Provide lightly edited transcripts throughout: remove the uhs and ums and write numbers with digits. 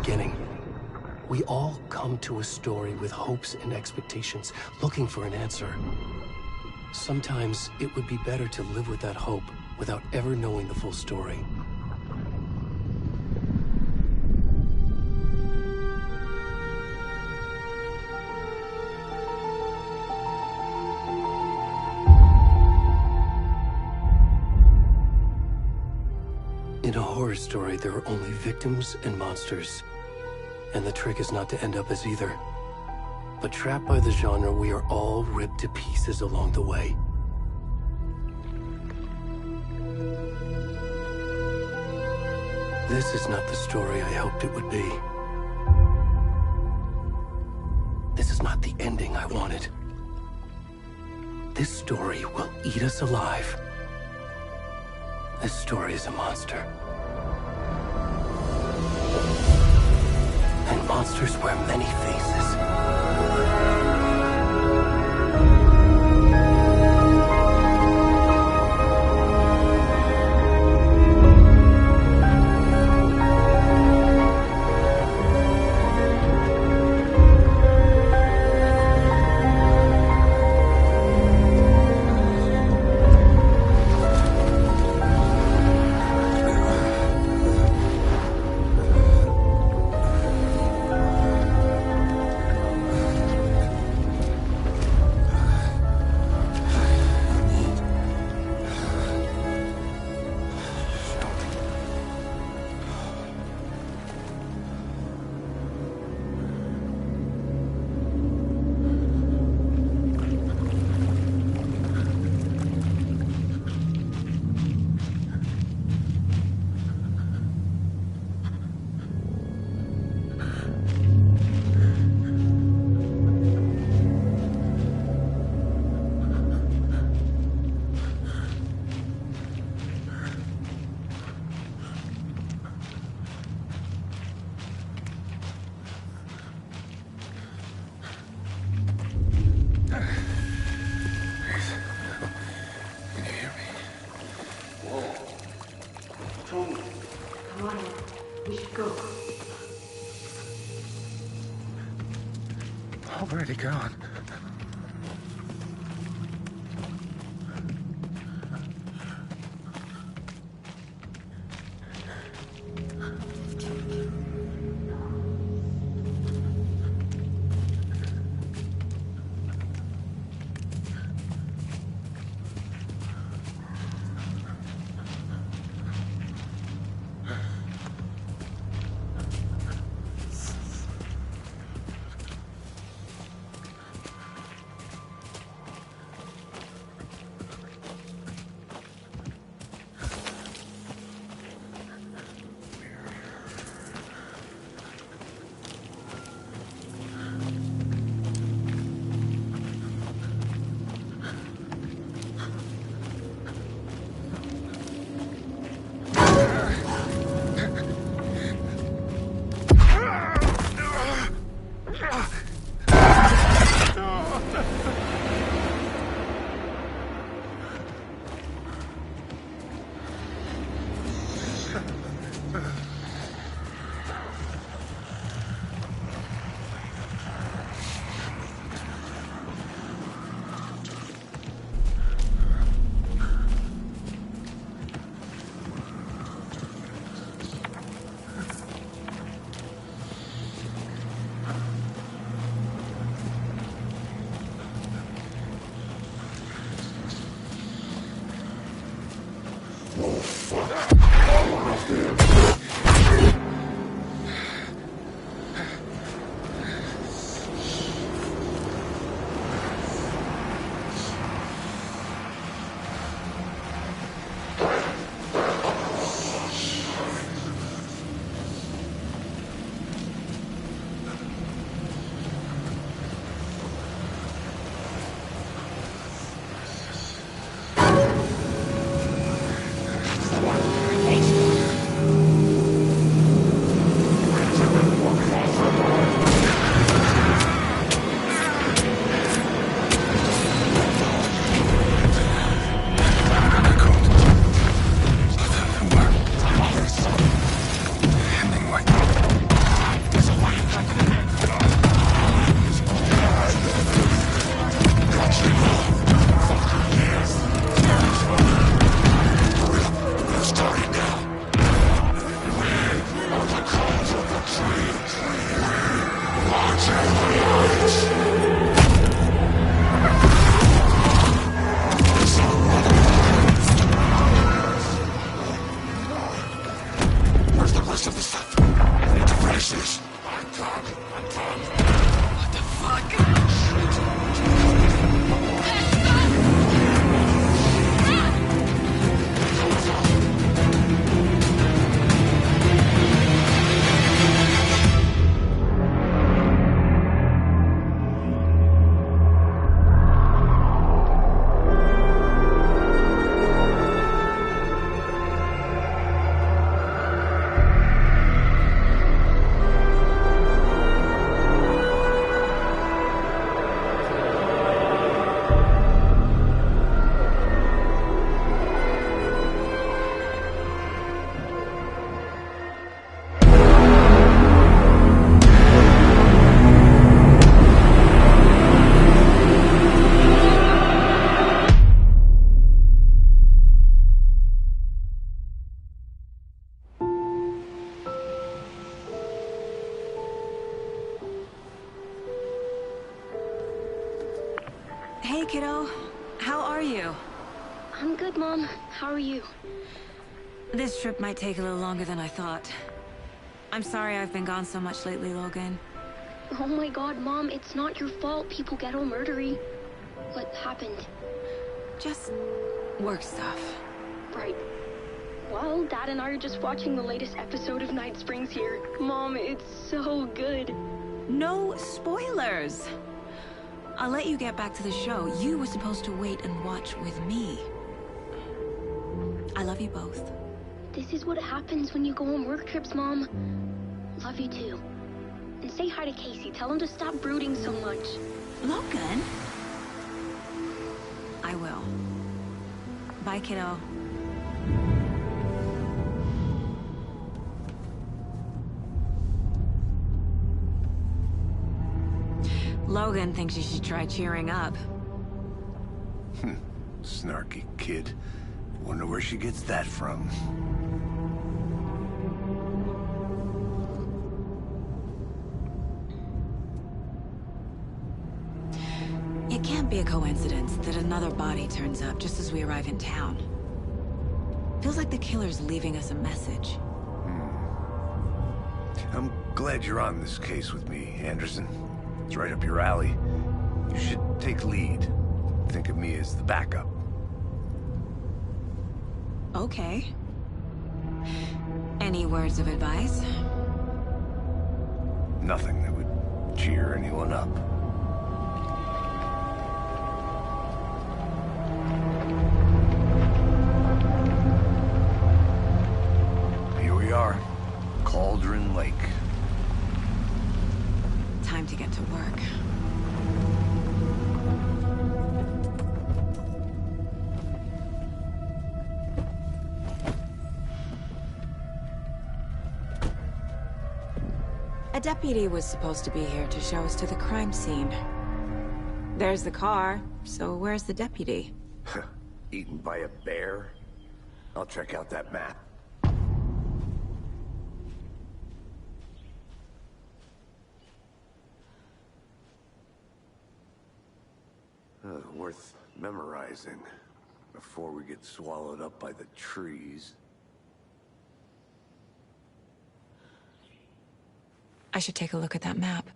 beginning. We all come to a story with hopes and expectations, looking for an answer. Sometimes it would be better to live with that hope without ever knowing the full story. In a horror story, there are only victims and monsters. And the trick is not to end up as either. But trapped by the genre, we are all ripped to pieces along the way. This is not the story I hoped it would be. This is not the ending I wanted. This story will eat us alive. This story is a monster. And monsters wear many faces. Already gone. rest of the stuff. I need to finish this. I'm done. What the fuck? Hey, kiddo. How are you? I'm good, Mom. How are you? This trip might take a little longer than I thought. I'm sorry I've been gone so much lately, Logan. Oh my god, Mom, it's not your fault people get all murdery. What happened? Just work stuff. Right. Well, Dad and I are just watching the latest episode of Night Springs here. Mom, it's so good. No spoilers! I'll let you get back to the show. You were supposed to wait and watch with me. I love you both. This is what happens when you go on work trips, Mom. Love you too. And say hi to Casey. Tell him to stop brooding so much. Logan? I will. Bye, kiddo. Logan thinks you should try cheering up. Snarky kid. Wonder where she gets that from. It can't be a coincidence that another body turns up just as we arrive in town. Feels like the killer's leaving us a message. I'm glad you're on this case with me, Anderson. It's right up your alley. You should take lead. Think of me as the backup. Okay. Any words of advice? Nothing that would cheer anyone up. Here we are. Cauldron Lake. Time to get to work. A deputy was supposed to be here to show us to the crime scene. There's the car, so where's the deputy? Eaten by a bear? I'll check out that map. Worth memorizing before we get swallowed up by the trees. I should take a look at that map.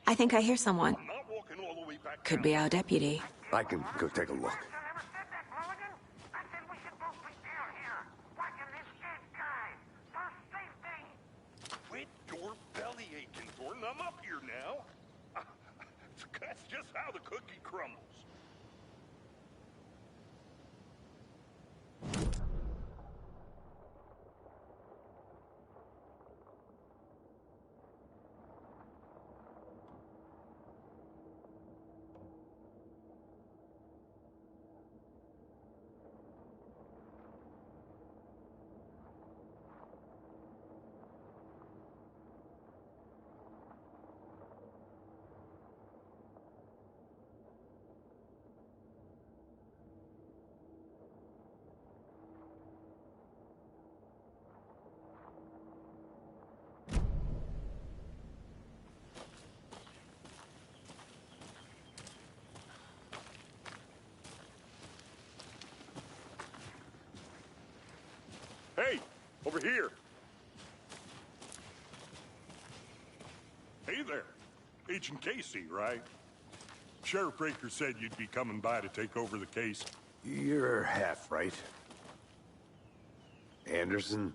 I think I hear someone. Could be our deputy. I can go take a look. Quit your belly aching for I'm up here now. That's just how the cookie crumbles. Hey, over here. Hey there. Agent Casey, right? Sheriff Breaker said you'd be coming by to take over the case. You're half right. Anderson?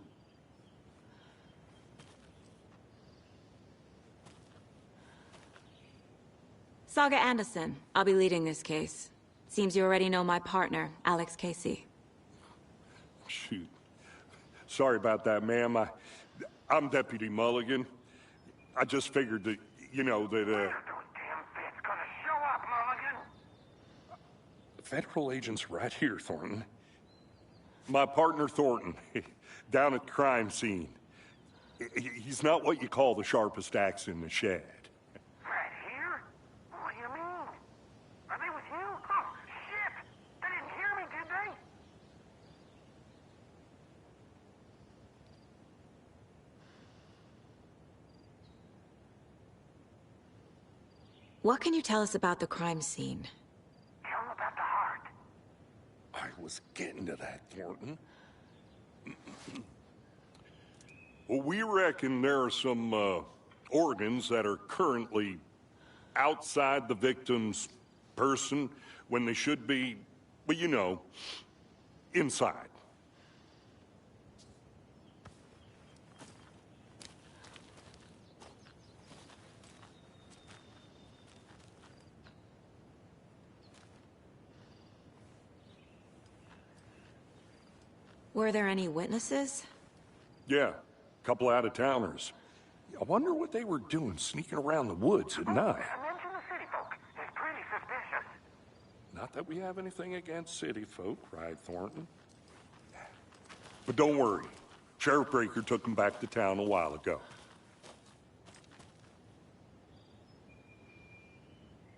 Saga Anderson. I'll be leading this case. Seems you already know my partner, Alex Casey. Shoot. Sorry about that, ma'am. I'm Deputy Mulligan. I just figured that, you know, that, Where's those damn feds gonna show up, Mulligan? Federal agent's right here, Thornton. My partner, Thornton, down at the crime scene. He's not what you call the sharpest axe in the shed. Right here? What do you mean? Are they with you? Oh, shit! They didn't hear me, did they? What can you tell us about the crime scene? Tell them about the heart. I was getting to that, Thornton. Well, we reckon there are some organs that are currently outside the victim's person when they should be, well, you know, inside. Were there any witnesses? Yeah, a couple out-of-towners. I wonder what they were doing sneaking around the woods at night. Mention the city folk. It's pretty suspicious. Not that we have anything against city folk, right, Thornton? But don't worry. Sheriff Breaker took them back to town a while ago.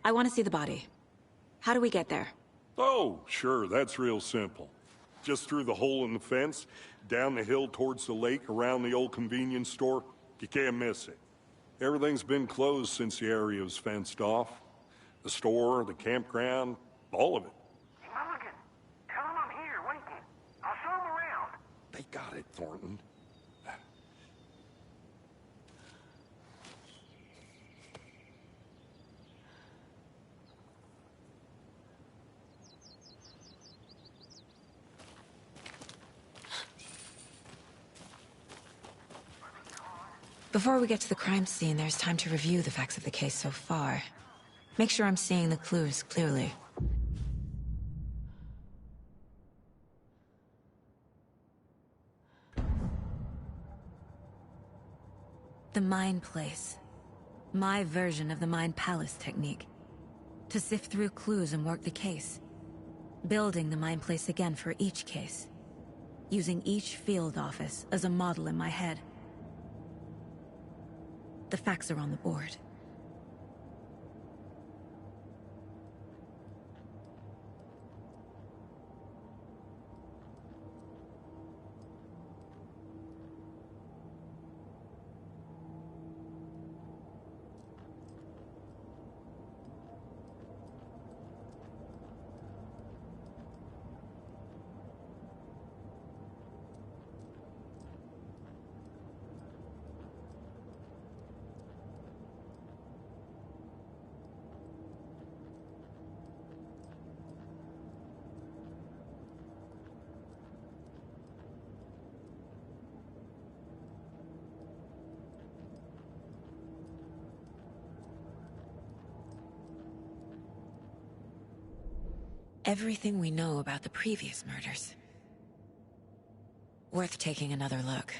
I want to see the body. How do we get there? Oh, sure, that's real simple. Just through the hole in the fence, down the hill towards the lake, around the old convenience store. You can't miss it. Everything's been closed since the area was fenced off. The store, the campground, all of it. Hey, Mulligan, tell them I'm here, waiting. I'll show them around. They got it, Thornton. Before we get to the crime scene, there's time to review the facts of the case so far. Make sure I'm seeing the clues clearly. The Mind Place. My version of the Mind Palace technique. To sift through clues and work the case. Building the Mind Place again for each case. Using each field office as a model in my head. The facts are on the board. everything we know about the previous murders. Worth taking another look.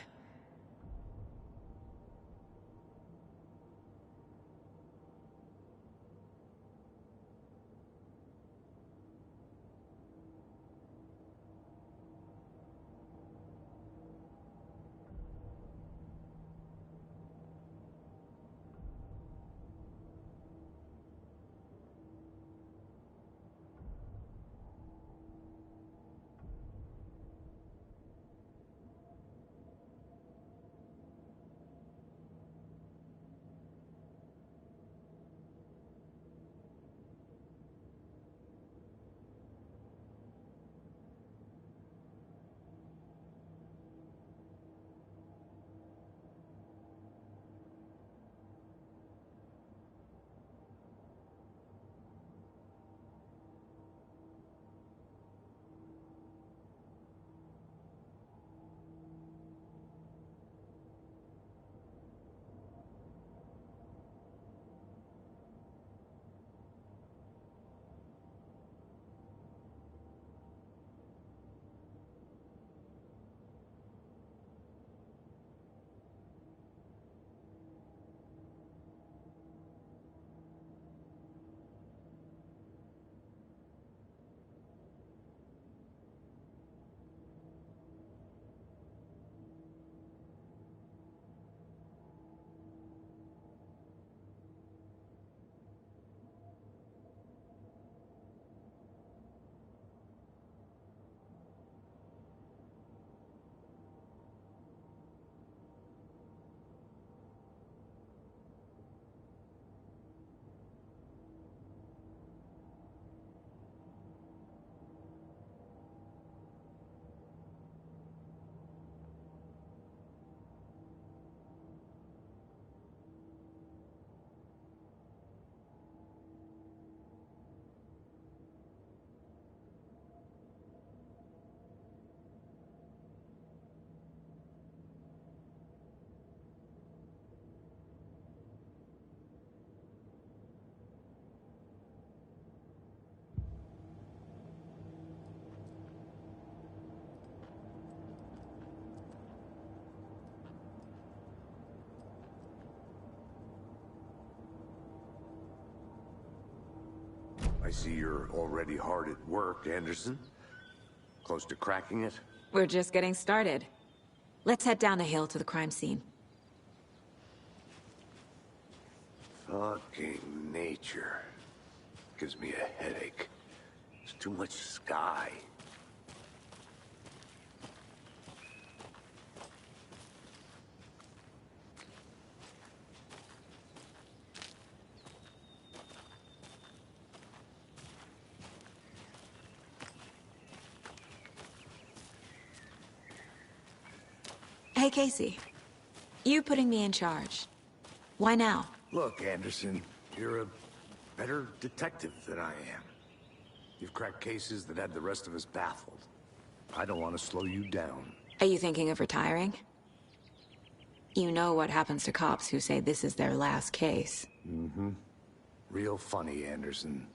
I see you're already hard at work, Anderson. Close to cracking it? We're just getting started. Let's head down the hill to the crime scene. Fucking nature. Gives me a headache. There's too much sky. Hey, Casey. You putting me in charge. Why now? Look, Anderson, you're a better detective than I am. You've cracked cases that had the rest of us baffled. I don't want to slow you down. Are you thinking of retiring? You know what happens to cops who say this is their last case. Mm-hmm. Real funny, Anderson.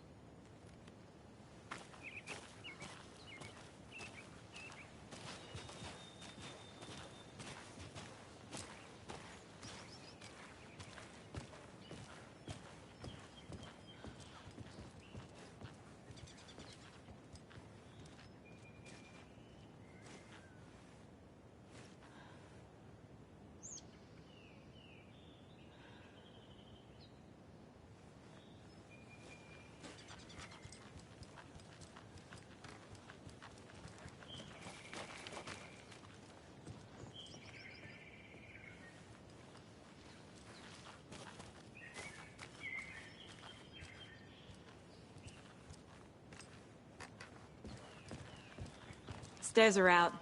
Stairs are out.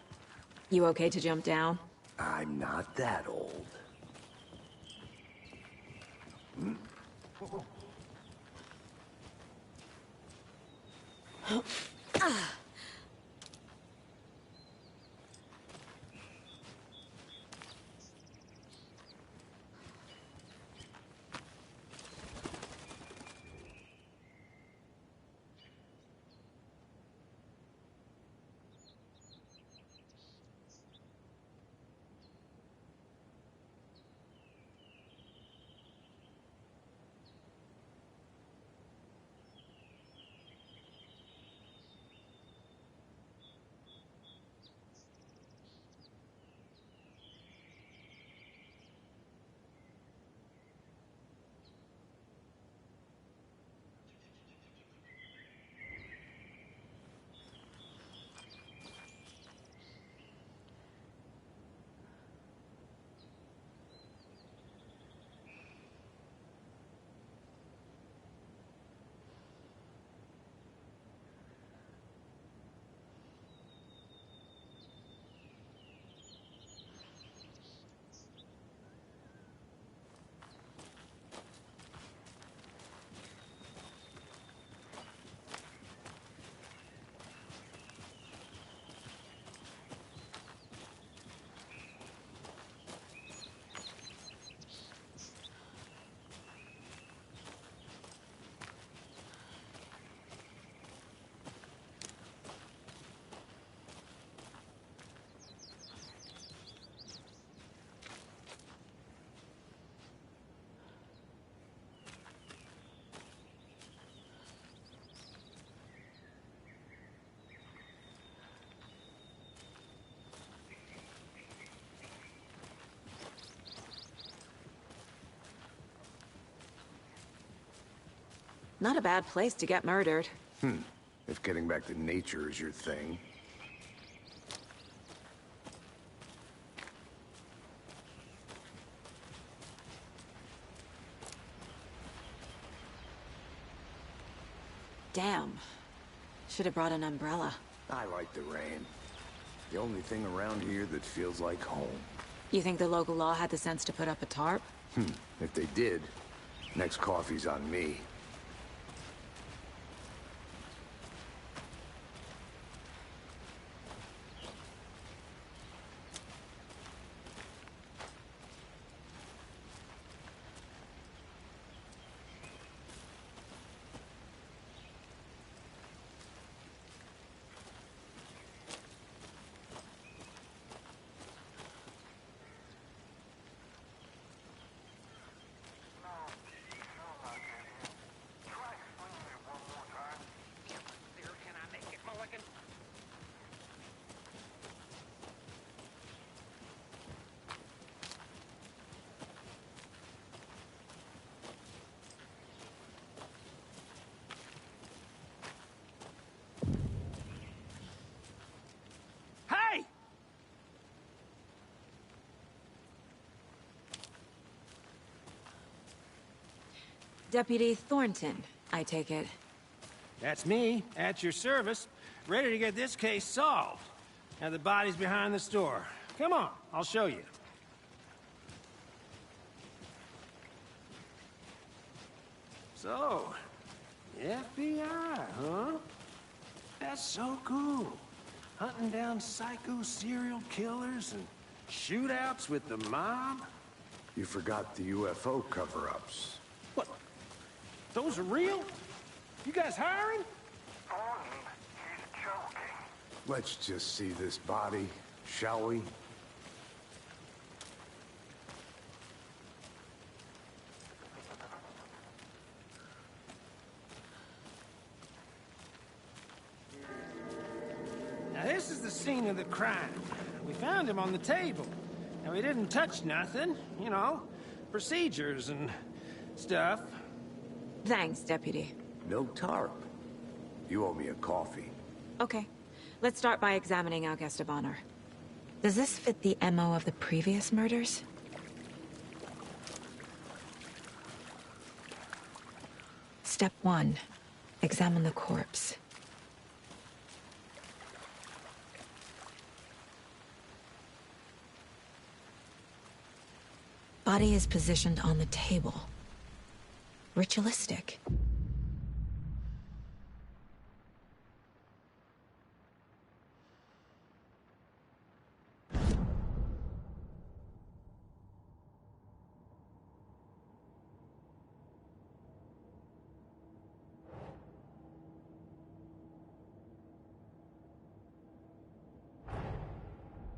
You okay to jump down? I'm not that old. Not a bad place to get murdered. If getting back to nature is your thing. Damn. Should have brought an umbrella. I like the rain. The only thing around here that feels like home. You think the local law had the sense to put up a tarp? If they did, next coffee's on me. Deputy Thornton, I take it. That's me, at your service, ready to get this case solved. Now the body's behind the store. Come on, I'll show you. So, FBI, huh? That's so cool. Hunting down psycho serial killers and shootouts with the mob? You forgot the UFO cover-ups. What? Those are real? You guys hiring? Thornton, he's joking. Let's just see this body, shall we? Now this is the scene of the crime. We found him on the table. Now he didn't touch nothing, you know, procedures and stuff. Thanks, Deputy. No tarp. You owe me a coffee. Okay. Let's start by examining our guest of honor. Does this fit the MO of the previous murders? Step 1. Examine the corpse. Body is positioned on the table. Ritualistic.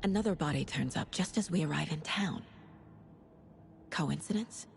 Another body turns up just as we arrive in town. Coincidence?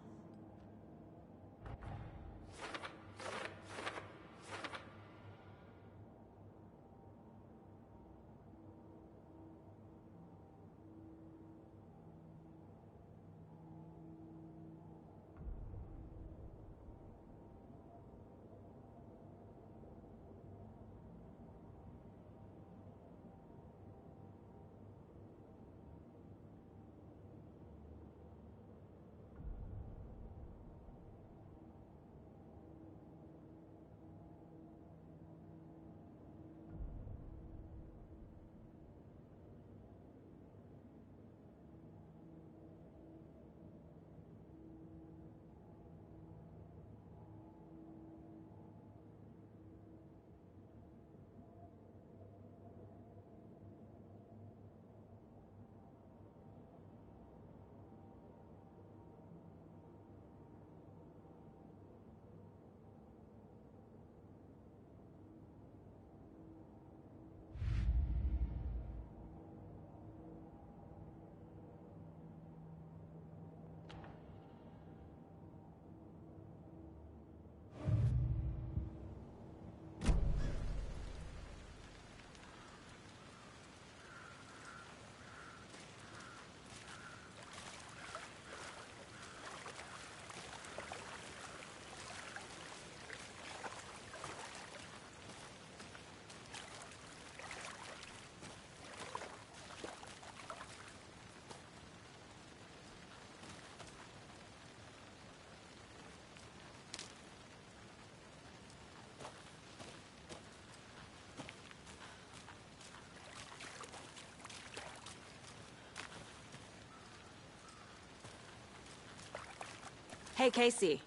Hey, Casey.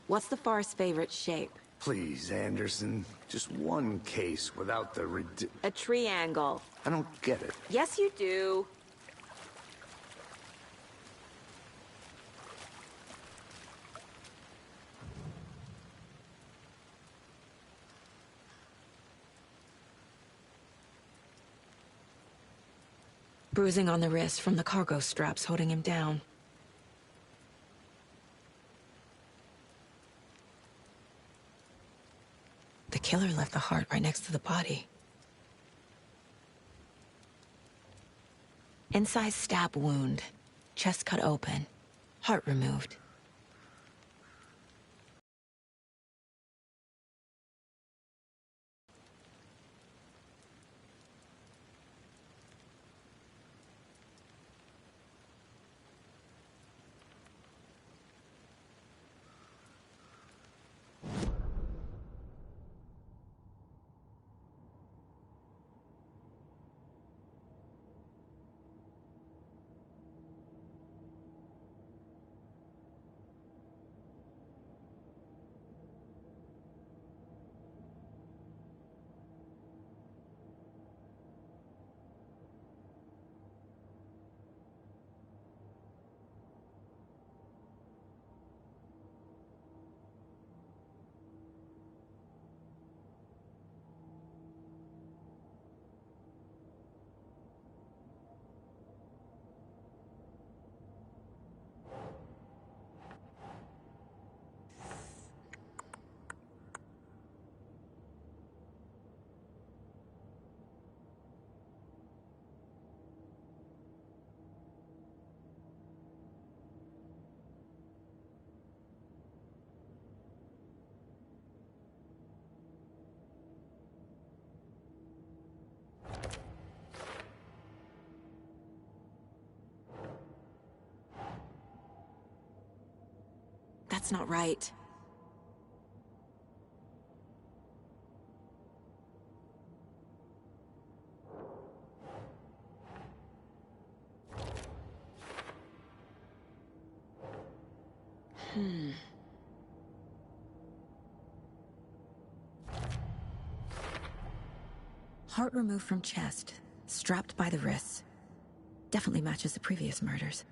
What's the far's favorite shape? Please, Anderson. Just one case without the A triangle. I don't get it. Yes, you do. Bruising on the wrist from the cargo straps holding him down. The killer left the heart right next to the body. Inside stab wound, chest cut open, heart removed. That's not right. Heart removed from chest, strapped by the wrists. Definitely matches the previous murders.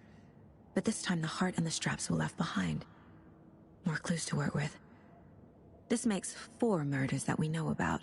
But this time the heart and the straps were left behind. More clues to work with. This makes 4 murders that we know about.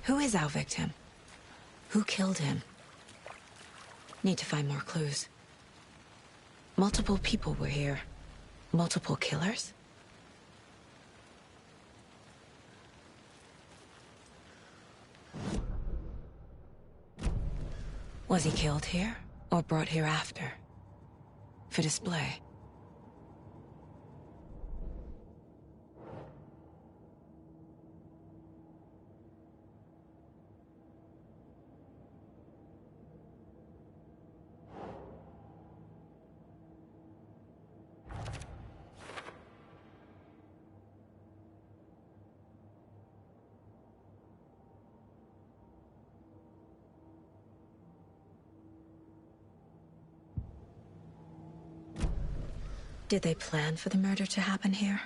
Who is our victim? Who killed him? Need to find more clues. Multiple people were here. Multiple killers? Was he killed here, or brought here after? For display? Did they plan for the murder to happen here?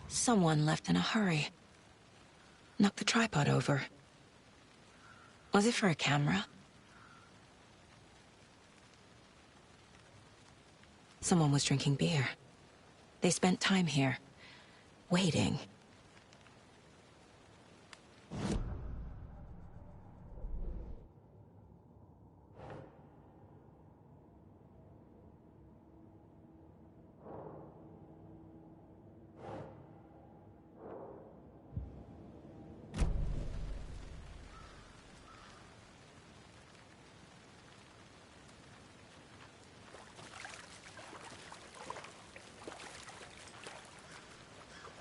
Someone left in a hurry. Knocked the tripod over. Was it for a camera? Someone was drinking beer. They spent time here, waiting.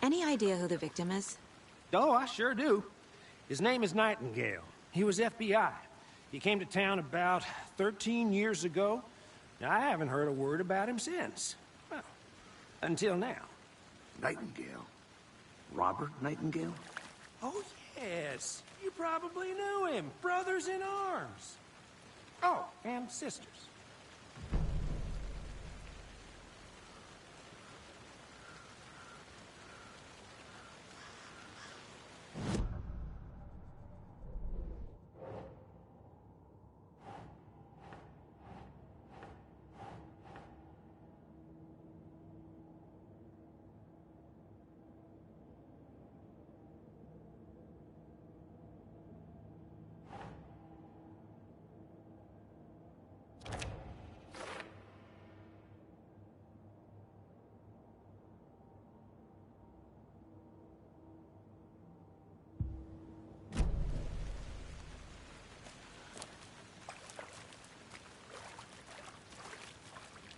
Any idea who the victim is? Oh, I sure do. His name is Nightingale. He was FBI. He came to town about 13 years ago. Now, I haven't heard a word about him since. Well, until now. Nightingale? Robert Nightingale? Oh, yes. You probably knew him. Brothers in arms. Oh, and sisters.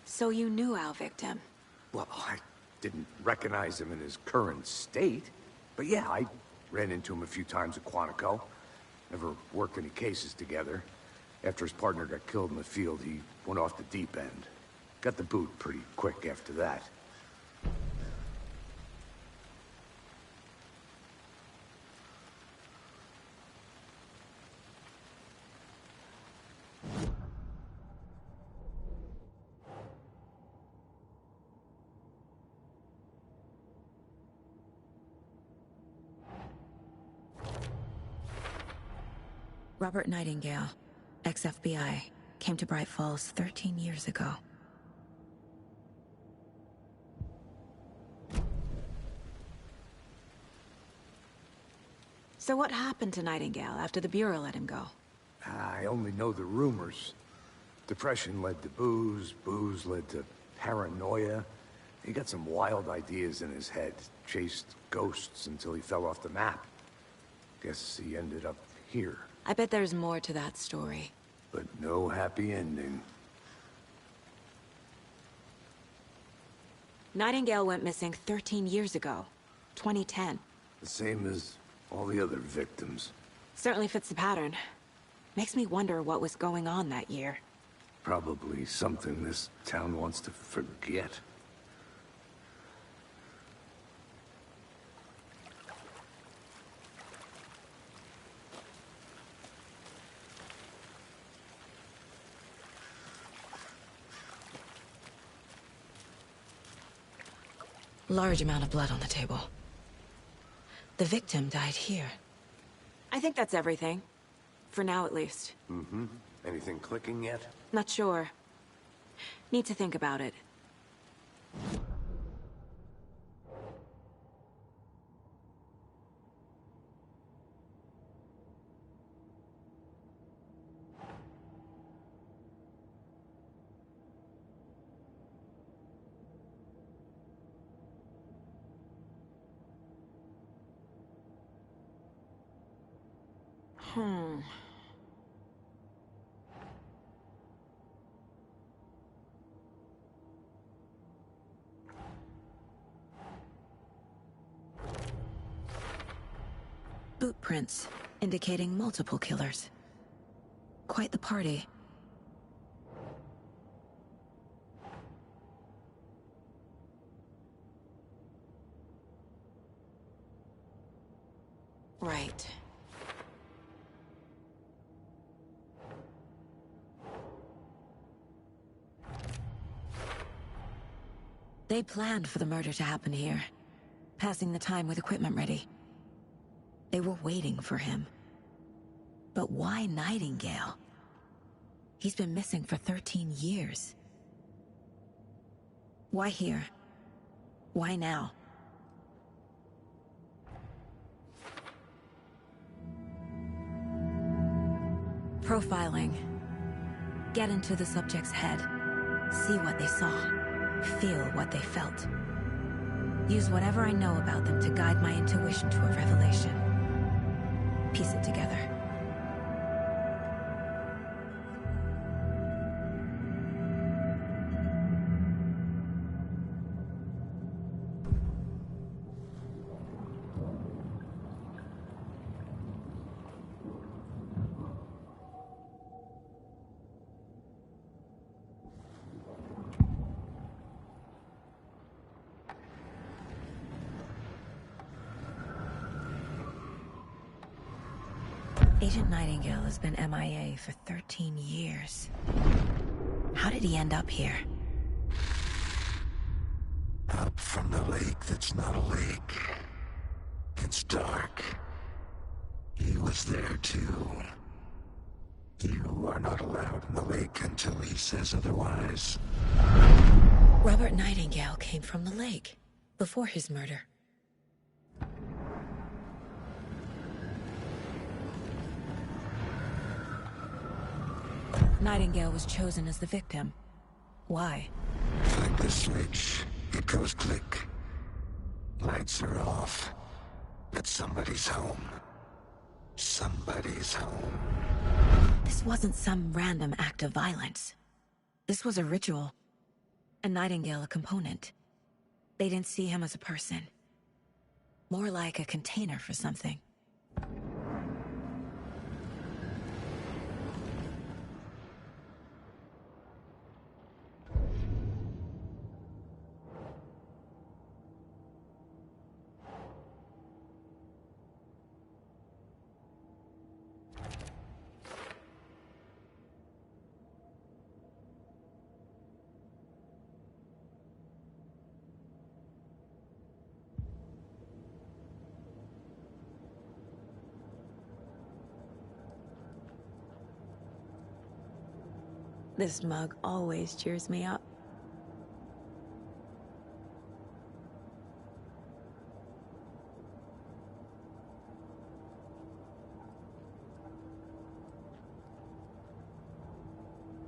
So you knew our victim? Well, I didn't recognize him in his current state. But yeah, I ran into him a few times at Quantico. Never worked any cases together. After his partner got killed in the field, he went off the deep end. Got the boot pretty quick after that. Robert Nightingale, ex-FBI, came to Bright Falls 13 years ago. So what happened to Nightingale after the Bureau let him go? I only know the rumors. Depression led to booze, booze led to paranoia. He got some wild ideas in his head, chased ghosts until he fell off the map. Guess he ended up here. I bet there's more to that story. But no happy ending. Nightingale went missing 13 years ago, 2010. The same as all the other victims. Certainly fits the pattern. Makes me wonder what was going on that year. Probably something this town wants to forget. Large amount of blood on the table. The victim died here. I think that's everything. For now, at least. Mm-hmm. Anything clicking yet? Not sure. Need to think about it. Boot prints, indicating multiple killers. Quite the party. Right. They planned for the murder to happen here. passing the time with equipment ready. They were waiting for him. But why Nightingale? He's been missing for 13 years. Why here? Why now? Profiling. Get into the subject's head. See what they saw. Feel what they felt. Use whatever I know about them to guide my intuition to a revelation. Piece it together. Agent Nightingale has been MIA for 13 years. How did he end up here? Up from the lake that's not a lake. It's dark. He was there too. You are not allowed in the lake until he says otherwise. Robert Nightingale came from the lake, before his murder. Nightingale was chosen as the victim. Why? Flip the switch, it goes click. Lights are off. But somebody's home. Somebody's home. This wasn't some random act of violence. This was a ritual. And Nightingale a component. They didn't see him as a person. More like a container for something. This mug always cheers me up.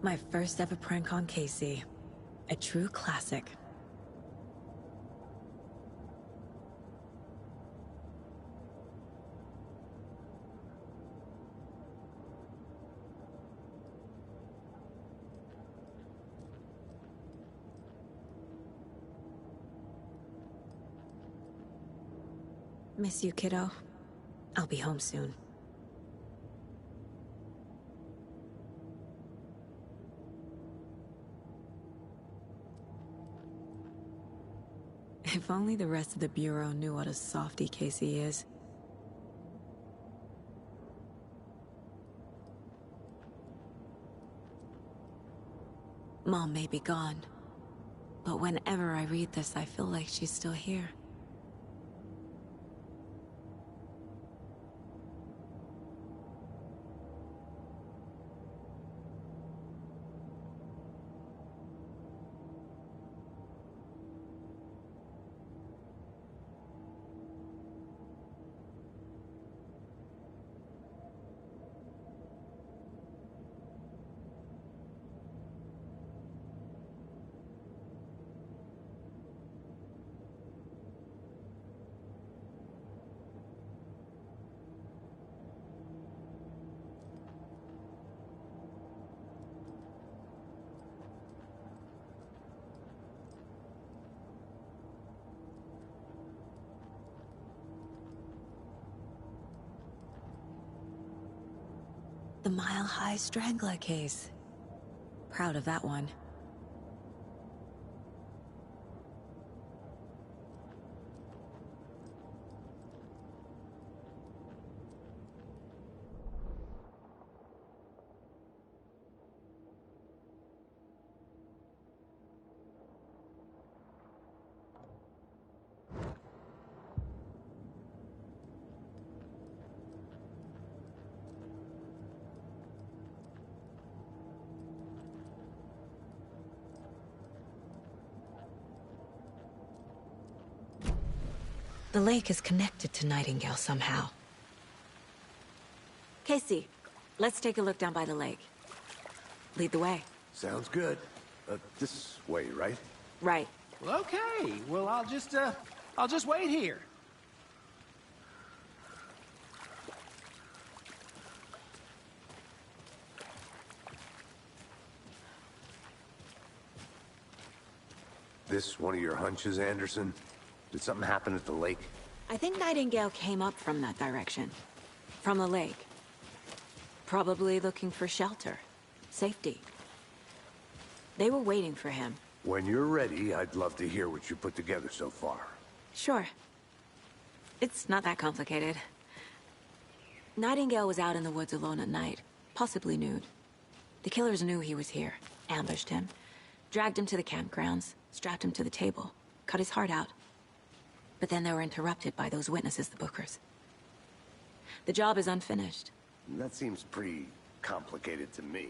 My first ever prank on Casey. A true classic. Miss you, kiddo. I'll be home soon. If only the rest of the Bureau knew what a softy Casey is. Mom may be gone, but whenever I read this, I feel like she's still here. The Mile High Strangler case. Proud of that one. The lake is connected to Nightingale somehow. Casey, let's take a look down by the lake. Lead the way. Sounds good. This way, right? Right. Well, okay. Well, I'll just wait here. This one of your hunches, Anderson? Did something happen at the lake? I think Nightingale came up from that direction. From the lake. Probably looking for shelter. Safety. They were waiting for him. When you're ready, I'd love to hear what you put together so far. Sure. It's not that complicated. Nightingale was out in the woods alone at night, possibly nude. The killers knew he was here, ambushed him, dragged him to the campgrounds, strapped him to the table, cut his heart out. But then they were interrupted by those witnesses, the Bookers. The job is unfinished. That seems pretty complicated to me.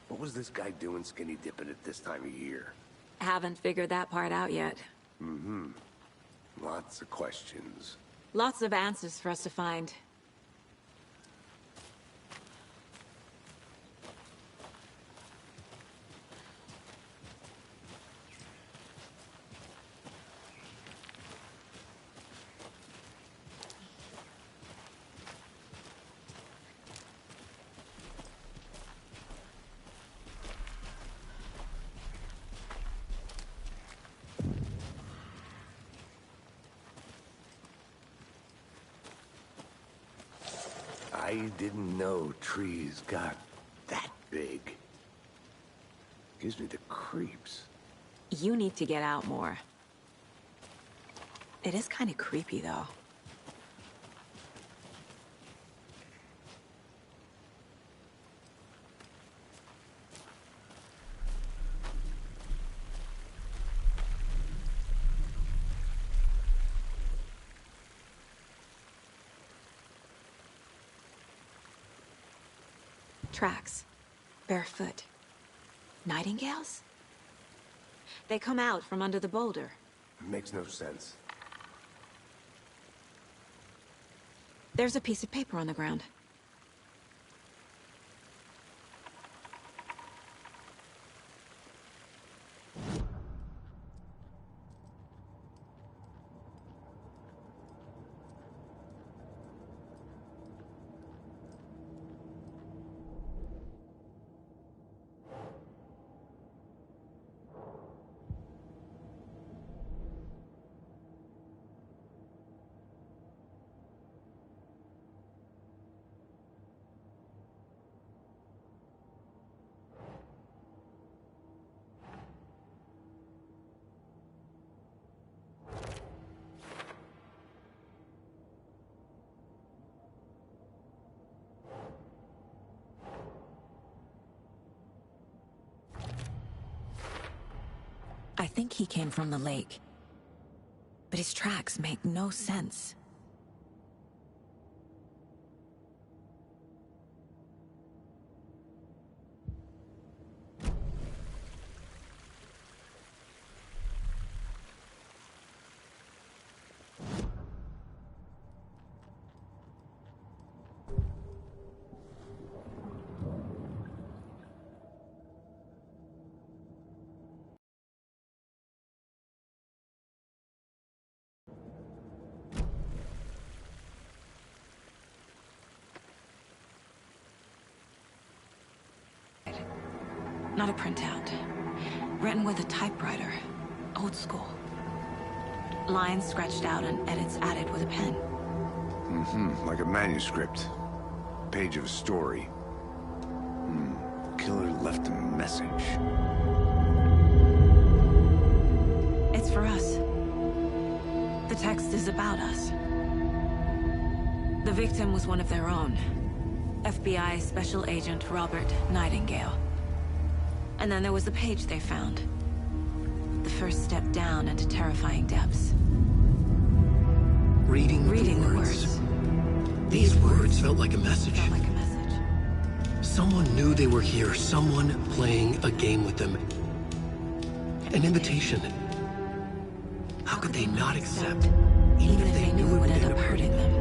What was this guy doing skinny dipping at this time of year? Haven't figured that part out yet. Mm-hmm. Lots of questions. Lots of answers for us to find. I didn't know trees got that big. Gives me the creeps. You need to get out more. It is kind of creepy, though. Tracks. Barefoot. Nightingales? They come out from under the boulder. It makes no sense. There's a piece of paper on the ground. I think he came from the lake. But his tracks make no sense. Not a printout. Written with a typewriter. Old school. Lines scratched out and edits added with a pen. Mm-hmm. Like a manuscript. Page of a story. The killer left a message. It's for us. The text is about us. The victim was one of their own. FBI Special Agent Robert Nightingale. And then there was the page they found. The first step down into terrifying depths. Reading the words. These words felt like a message. Someone knew they were here. Someone playing a game with them. An invitation. How could they not accept? Even if they knew it would end up hurting them.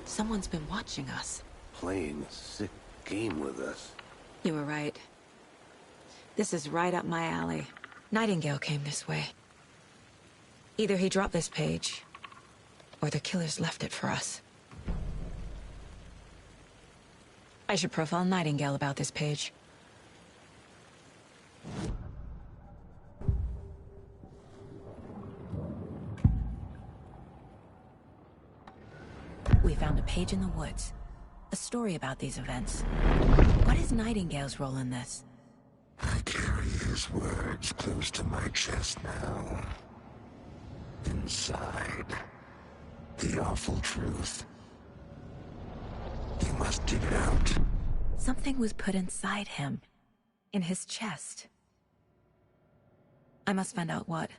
Someone's been watching us. Playing a sick game with us. You were right. This is right up my alley. Nightingale came this way. Either he dropped this page, or the killers left it for us. I should profile Nightingale about this page. We found a page in the woods. A story about these events. What is Nightingale's role in this? I carry his words close to my chest now. Inside, the awful truth. You must dig it out. Something was put inside him. In his chest. I must find out what.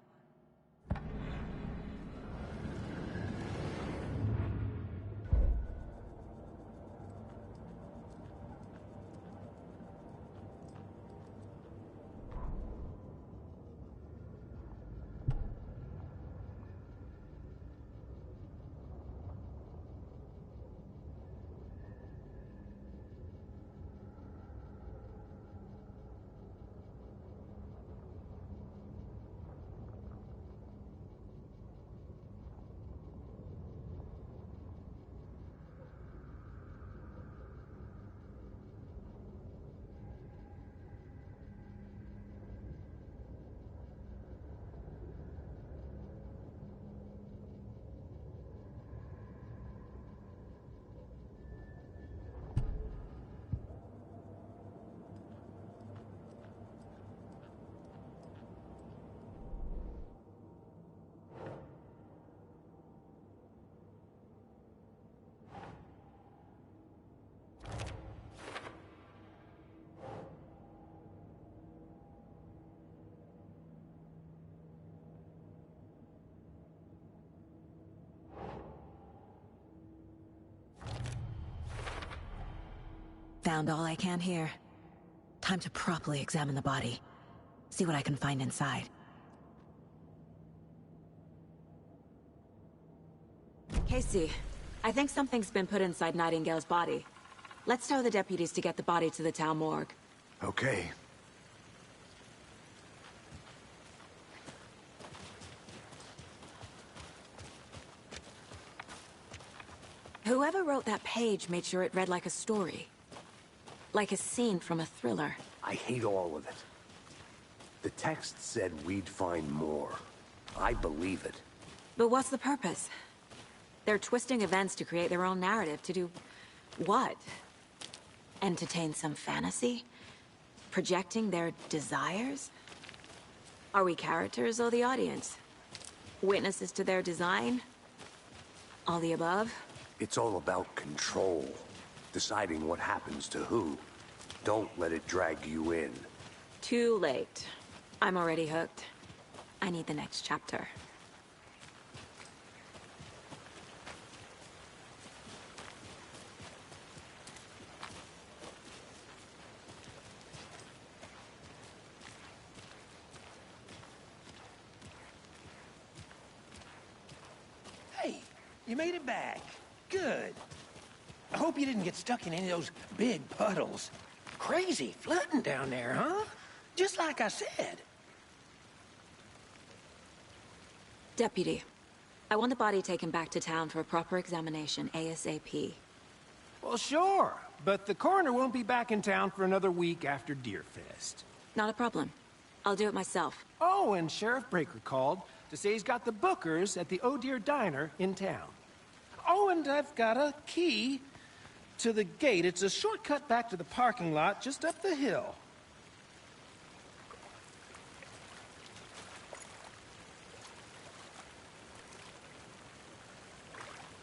Found all I can here. Time to properly examine the body. See what I can find inside. Casey, I think something's been put inside Nightingale's body. Let's tell the deputies to get the body to the town morgue. Okay. Whoever wrote that page made sure it read like a story. Like a scene from a thriller. I hate all of it. The text said we'd find more. I believe it. But what's the purpose? They're twisting events to create their own narrative. To do what? Entertain some fantasy? Projecting their desires? Are we characters or the audience? Witnesses to their design? All the above? It's all about control. Deciding what happens to who. Don't let it drag you in. Too late. I'm already hooked. I need the next chapter. Hey, you made it back. Good. I hope you didn't get stuck in any of those big puddles. Crazy flooding down there, huh? Just like I said. Deputy, I want the body taken back to town for a proper examination, ASAP. Well, sure. But the coroner won't be back in town for another week after Deerfest. Not a problem. I'll do it myself. Oh, and Sheriff Breaker called to say he's got the bookers at the Oh Dear Diner in town. Oh, and I've got a key to the gate. It's a shortcut back to the parking lot just up the hill.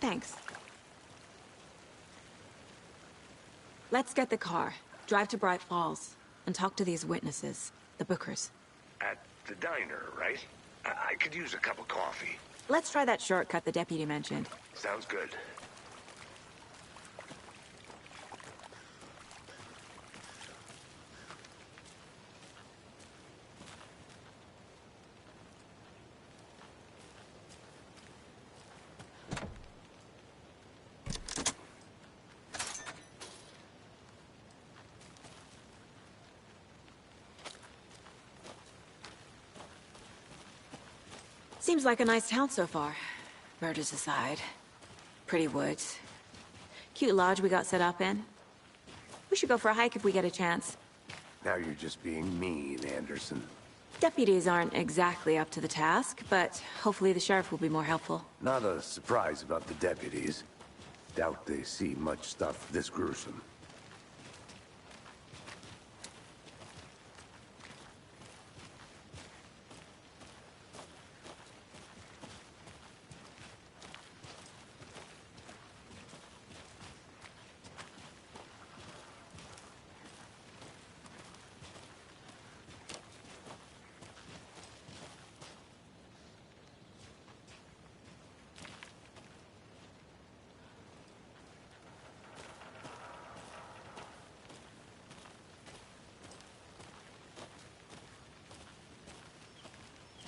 Thanks. Let's get the car, drive to Bright Falls, and talk to these witnesses, the bookers. At the diner, right? I could use a cup of coffee. Let's try that shortcut the deputy mentioned. Sounds good. Seems like a nice town so far. Murders aside. Pretty woods. Cute lodge we got set up in. We should go for a hike if we get a chance. Now you're just being mean, Anderson. Deputies aren't exactly up to the task, but hopefully the sheriff will be more helpful. Not a surprise about the deputies. Doubt they see much stuff this gruesome.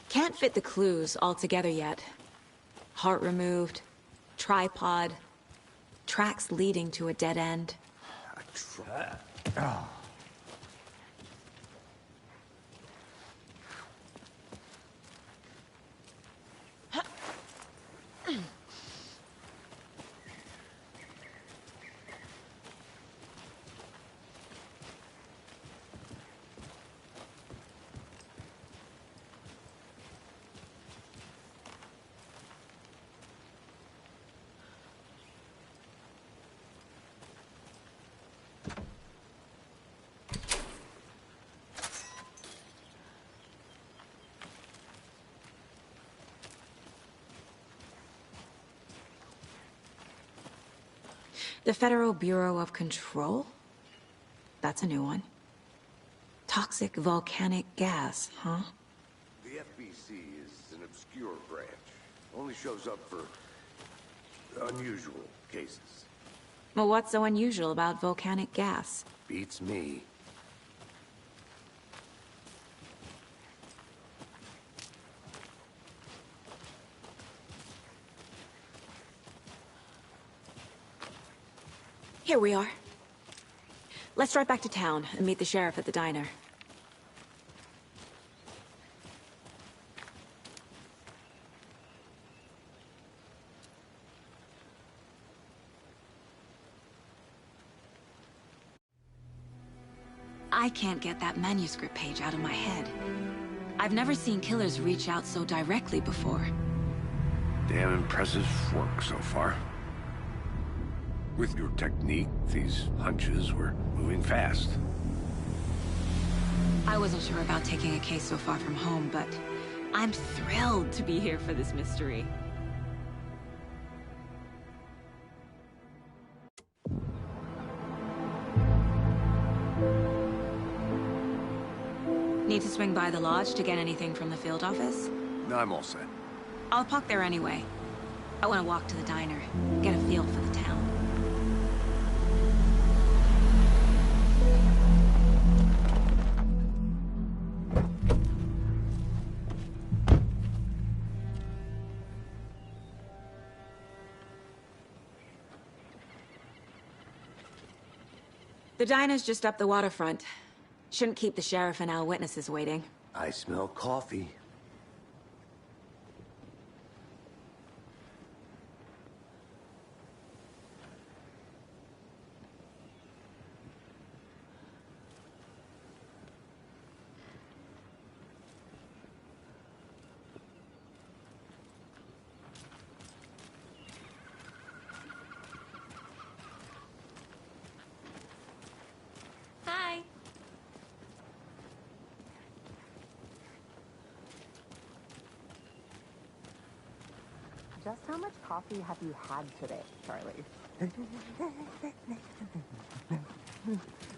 Can't fit the clues all together yet. Heart removed, tripod, tracks leading to a dead end. The Federal Bureau of Control? That's a new one. Toxic volcanic gas, huh? The FBC is an obscure branch. Only shows up for unusual cases. Well, what's so unusual about volcanic gas? Beats me. Here we are. Let's drive back to town and meet the sheriff at the diner. I can't get that manuscript page out of my head. I've never seen killers reach out so directly before. Damn impressive work so far. With your technique, these hunches were moving fast. I wasn't sure about taking a case so far from home, but I'm thrilled to be here for this mystery. Need to swing by the lodge to get anything from the field office? No, I'm all set. I'll park there anyway. I want to walk to the diner, get a feel for the town. The diner's just up the waterfront. Shouldn't keep the sheriff and our witnesses waiting. I smell coffee. Hi. Just how much coffee have you had today, Charlie?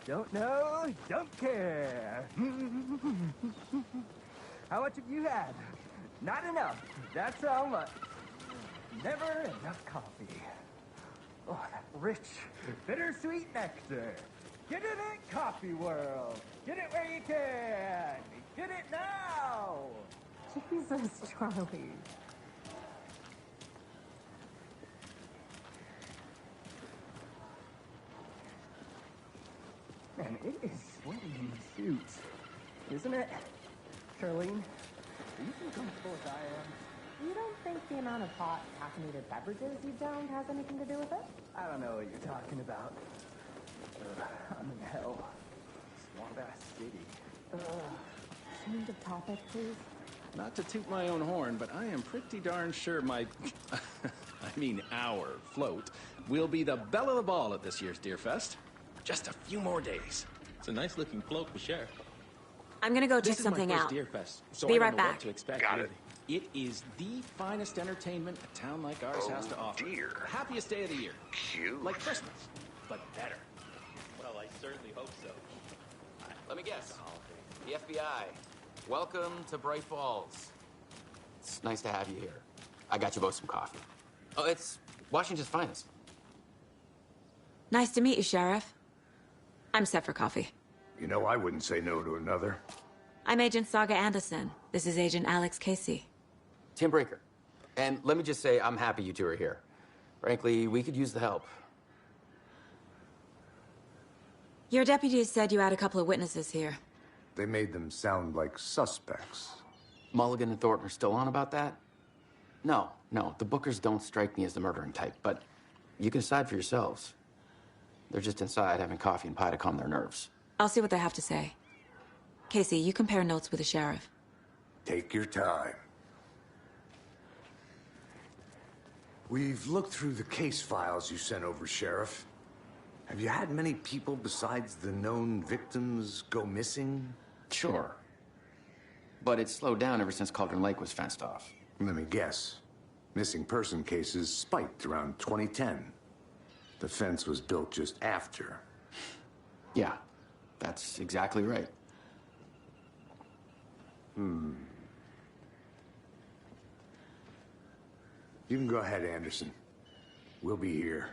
Don't know, don't care. How much have you had? Not enough. That's how much. Never enough coffee. Oh, that rich, bittersweet nectar. Get it in Coffee World. Get it where you can. Get it now. Jesus, Charlie. Man, it is sweaty in these suits, isn't it? Charlene, are you so comfortable as I am? You don't think the amount of hot, caffeinated beverages you've downed has anything to do with it? I don't know what you're talking about. I'm in hell. Swamp-ass city. Change of topic, please. Not to toot my own horn, but I am pretty darn sure my... I mean our float will be the belle of the ball at this year's Deer Fest. Just a few more days. It's a nice-looking float for Sheriff. I'm gonna go check something out. Deer Fest, so Be I right don't know back. what to expect. Got it. It is the finest entertainment a town like ours has to offer. Dear. The happiest day of the year. Cute. Like Christmas, but better. Well, I certainly hope so. Let me guess. The FBI. Welcome to Bright Falls. It's nice to have you here. I got you both some coffee. Oh, it's Washington's finest. Nice to meet you, Sheriff. I'm set for coffee. You know, I wouldn't say no to another. I'm Agent Saga Anderson. This is Agent Alex Casey. Tim Breaker. And let me just say, I'm happy you two are here. Frankly, we could use the help. Your deputies said you had a couple of witnesses here. They made them sound like suspects. Mulligan and Thornton are still on about that? No, the Bookers don't strike me as the murdering type, but you can decide for yourselves. They're just inside having coffee and pie to calm their nerves. I'll see what they have to say. Casey, you compare notes with the sheriff. Take your time. We've looked through the case files you sent over, Sheriff. Have you had many people besides the known victims go missing? Sure. But it's slowed down ever since Cauldron Lake was fenced off. Let me guess. Missing person cases spiked around 2010. The fence was built just after. Yeah, that's exactly right. You can go ahead, Anderson. We'll be here.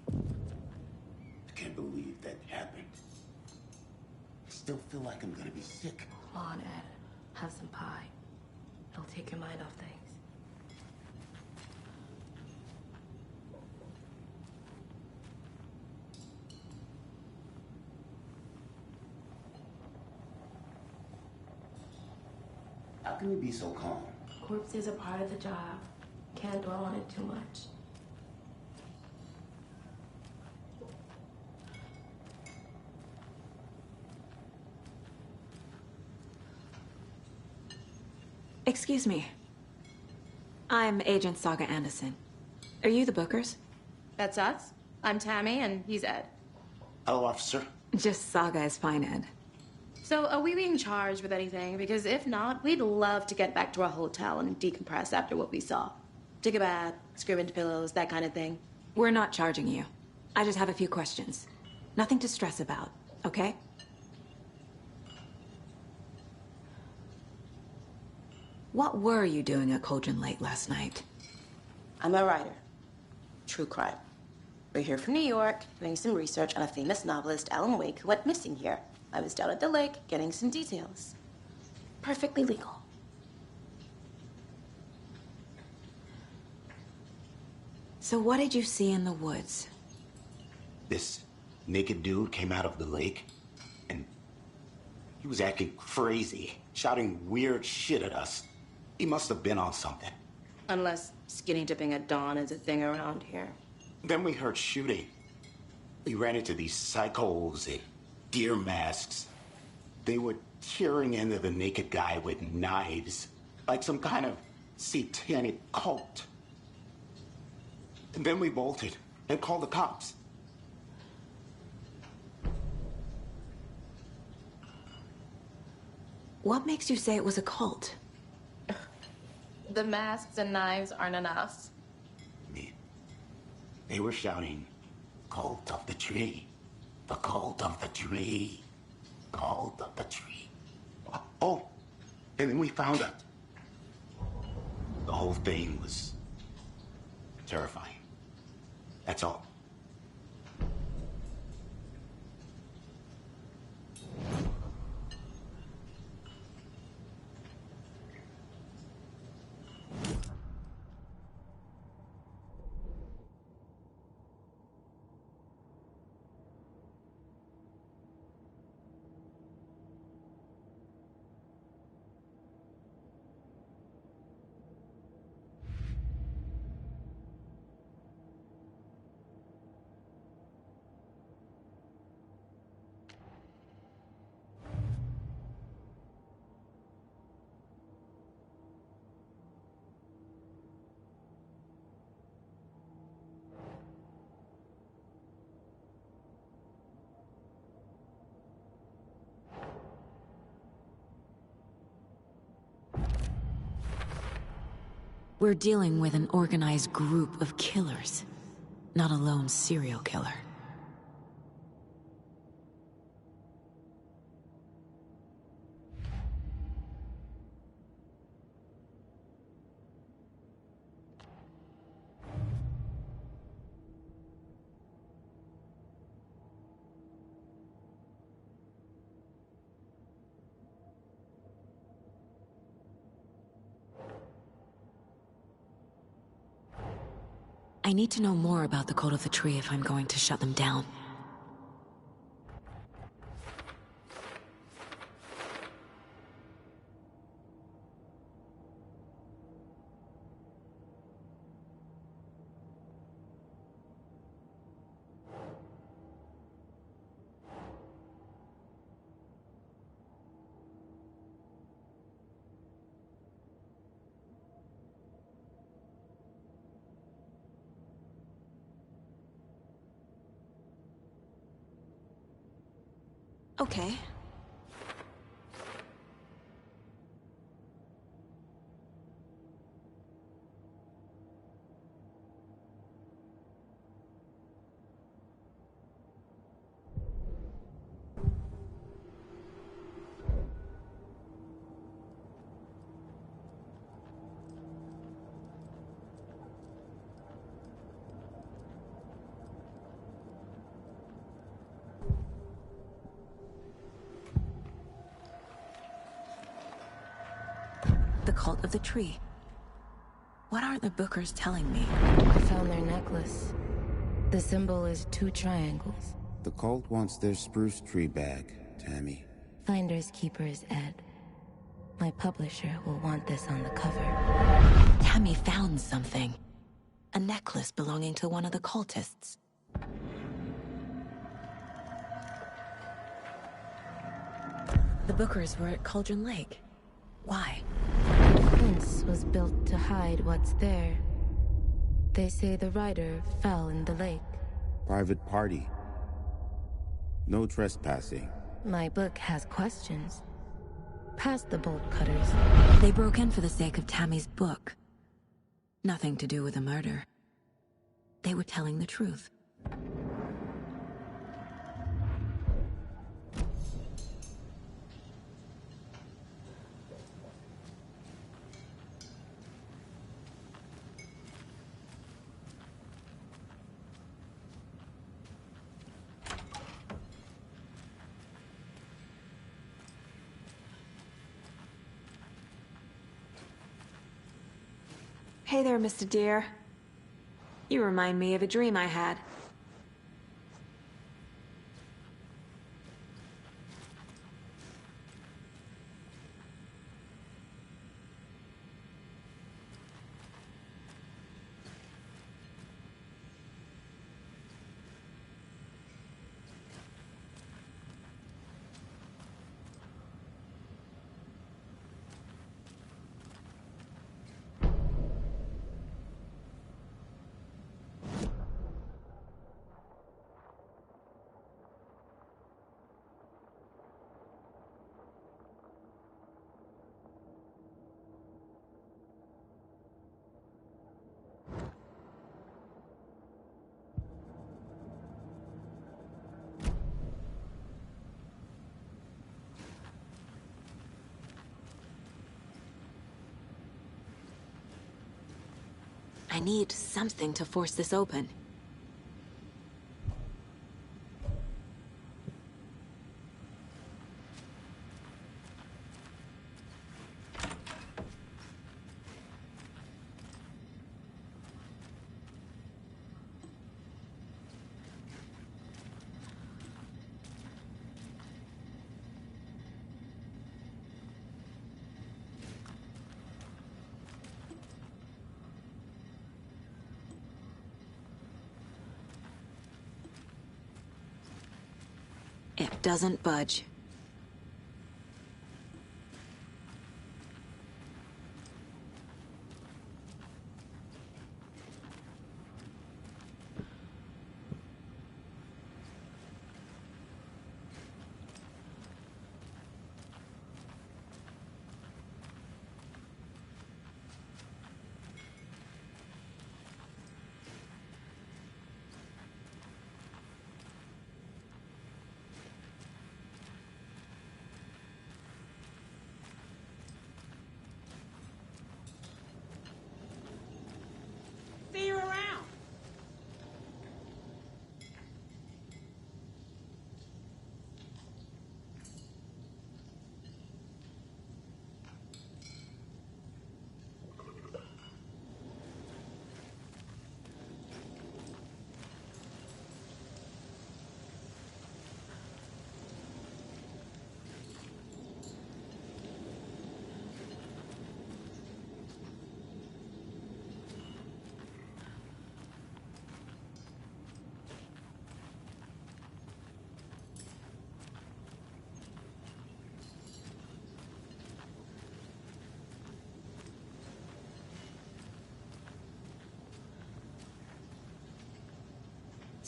I can't believe that happened. I still feel like I'm gonna be sick. Come on, Ed. Have some pie. It'll take your mind off things. How can you be so calm? Corpses are part of the job. Can't dwell on it too much. Excuse me. I'm Agent Saga Anderson. Are you the Bookers? That's us. I'm Tammy, and he's Ed. Hello, officer. Just Saga is fine, Ed. So, are we being charged with anything? Because if not, we'd love to get back to our hotel and decompress after what we saw. Take a bath, scream into pillows, that kind of thing. We're not charging you. I just have a few questions. Nothing to stress about, okay? What were you doing at Cauldron Lake last night? I'm a writer. True crime. We're here from New York, doing some research on a famous novelist, Alan Wake, who went missing here. I was down at the lake, getting some details. Perfectly legal. So what did you see in the woods? This naked dude came out of the lake, and he was acting crazy, shouting weird shit at us. He must have been on something. Unless skinny dipping at dawn is a thing around here. Then we heard shooting. We ran into these psychos in deer masks. They were tearing into the naked guy with knives, like some kind of satanic cult. And then we bolted and called the cops. What makes you say it was a cult? The masks and knives aren't enough. They were shouting, "Cult of the tree, the cult of the tree, cult of the tree." Oh, and then we found out. The whole thing was terrifying. That's all. We're dealing with an organized group of killers, not a lone serial killer. I need to know more about the code of the tree if I'm going to shut them down. Okay. The cult of the tree. What are the Bookers telling me? I found their necklace. The symbol is 2 triangles. The cult wants their spruce tree back, Tammy. Finders keepers, Ed. My publisher will want this on the cover. Tammy found something. A necklace belonging to one of the cultists. The Bookers were at Cauldron Lake. Why? The fence was built to hide what's there. They say the rider fell in the lake. Private party. No trespassing. My book has questions. Past the bolt cutters. They broke in for the sake of Tammy's book. Nothing to do with the murder. They were telling the truth. Hey there, Mr. Deer. You remind me of a dream I had. I need something to force this open. It doesn't budge.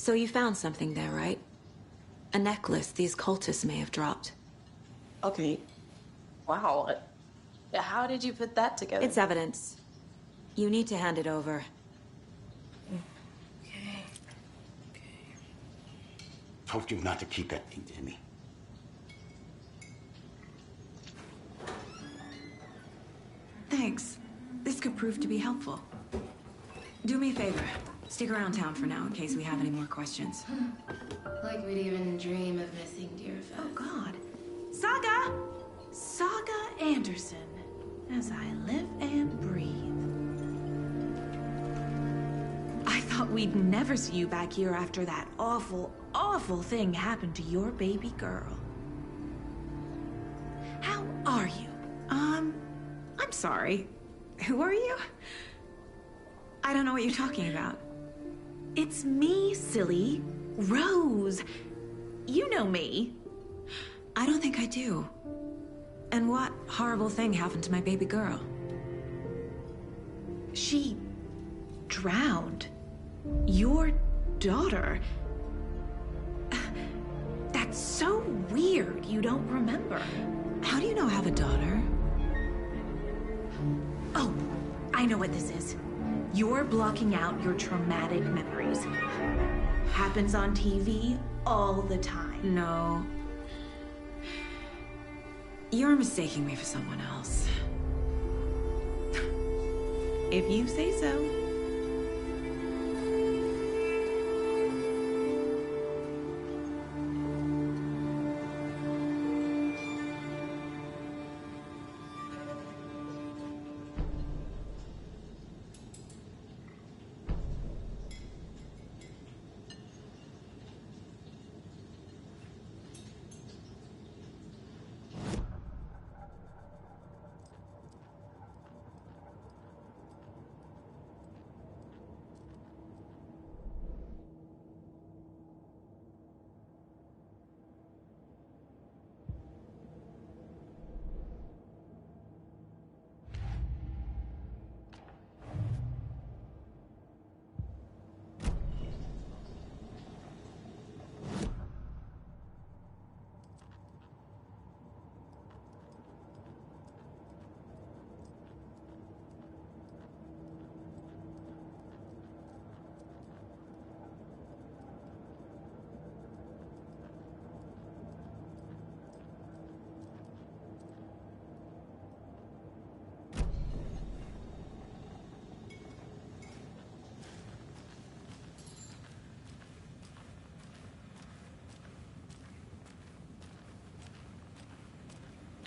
So you found something there, right? A necklace these cultists may have dropped. Okay. Wow. How did you put that together? It's evidence. You need to hand it over. Okay. Told you not to keep that thing to me. Thanks. This could prove to be helpful. Do me a favor. Stick around town for now in case we have any more questions. Like we'd even dream of missing dear Fez. Oh, God. Saga! Saga Anderson. As I live and breathe. I thought we'd never see you back here after that awful, awful thing happened to your baby girl. How are you? I'm sorry. Who are you? I don't know what you're talking about. It's me, silly. Rose. You know me. I don't think I do. And what horrible thing happened to my baby girl? She drowned. Your daughter. That's so weird you don't remember. How do you know I have a daughter? Oh, I know what this is. You're blocking out your traumatic memories. Happens on TV all the time. No. You're mistaking me for someone else. If you say so.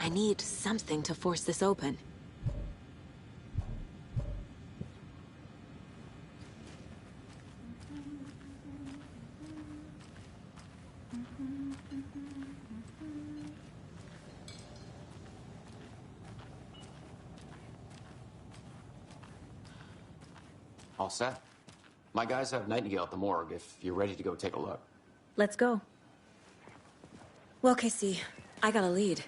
I need something to force this open. All set. My guys have Nightingale at the morgue if you're ready to go take a look. Let's go. Well, Casey, I got a lead.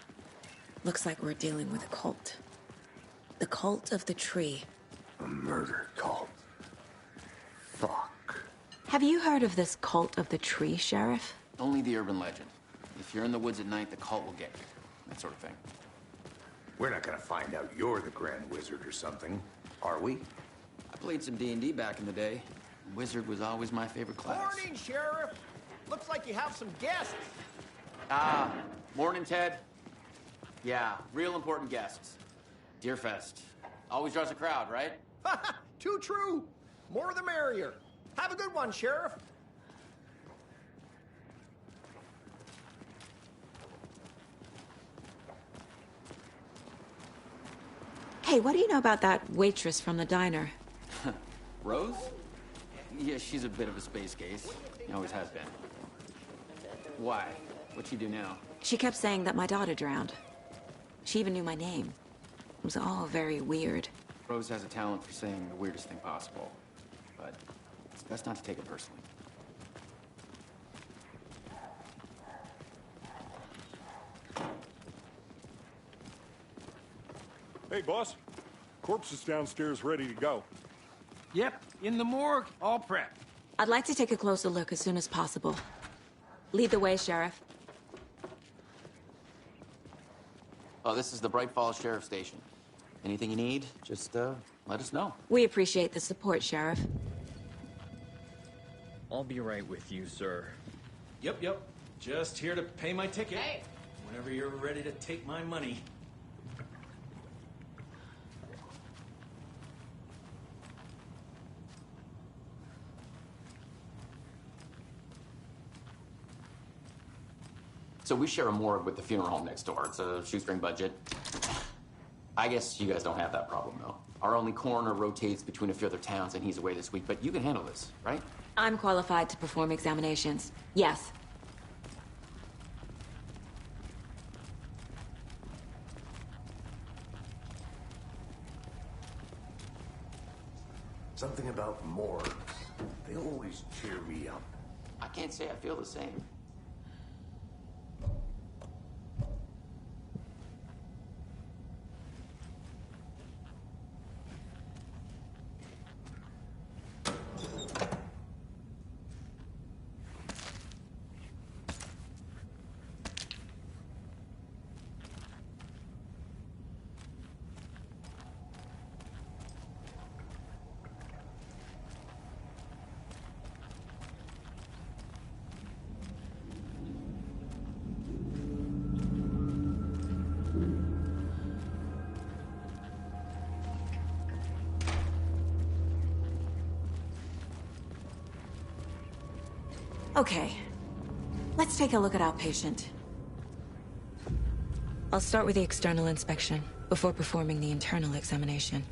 Looks like we're dealing with a cult. The cult of the tree. A murder cult. Fuck. Have you heard of this cult of the tree, Sheriff? Only the urban legend. If you're in the woods at night, the cult will get you. That sort of thing. We're not gonna find out you're the Grand Wizard or something, are we? I played some D&D back in the day. Wizard was always my favorite class. Morning, Sheriff. Looks like you have some guests. Morning, Ted. Yeah, real important guests. Deerfest. Always draws a crowd, right? Too true. More the merrier. Have a good one, Sheriff. Hey, what do you know about that waitress from the diner? Rose? Yeah, she's a bit of a space case. Always has been. Why? What'd she do now? She kept saying that my daughter drowned. She even knew my name. It was all very weird. Rose has a talent for saying the weirdest thing possible. But it's best not to take it personally. Hey, boss. Corpse is downstairs ready to go. Yep, in the morgue, all prepped. I'd like to take a closer look as soon as possible. Lead the way, Sheriff. Oh, this is the Bright Falls Sheriff Station. Anything you need, just let us know. We appreciate the support, Sheriff. I'll be right with you, sir. Yep. Just here to pay my ticket. Hey! Whenever you're ready to take my money. So we share a morgue with the funeral home next door. It's a shoestring budget. I guess you guys don't have that problem, though. Our only coroner rotates between a few other towns, and he's away this week, but you can handle this, right? I'm qualified to perform examinations. Yes. Something about morgues. They always cheer me up. I can't say I feel the same. Okay. Let's take a look at our patient. I'll start with the external inspection before performing the internal examination.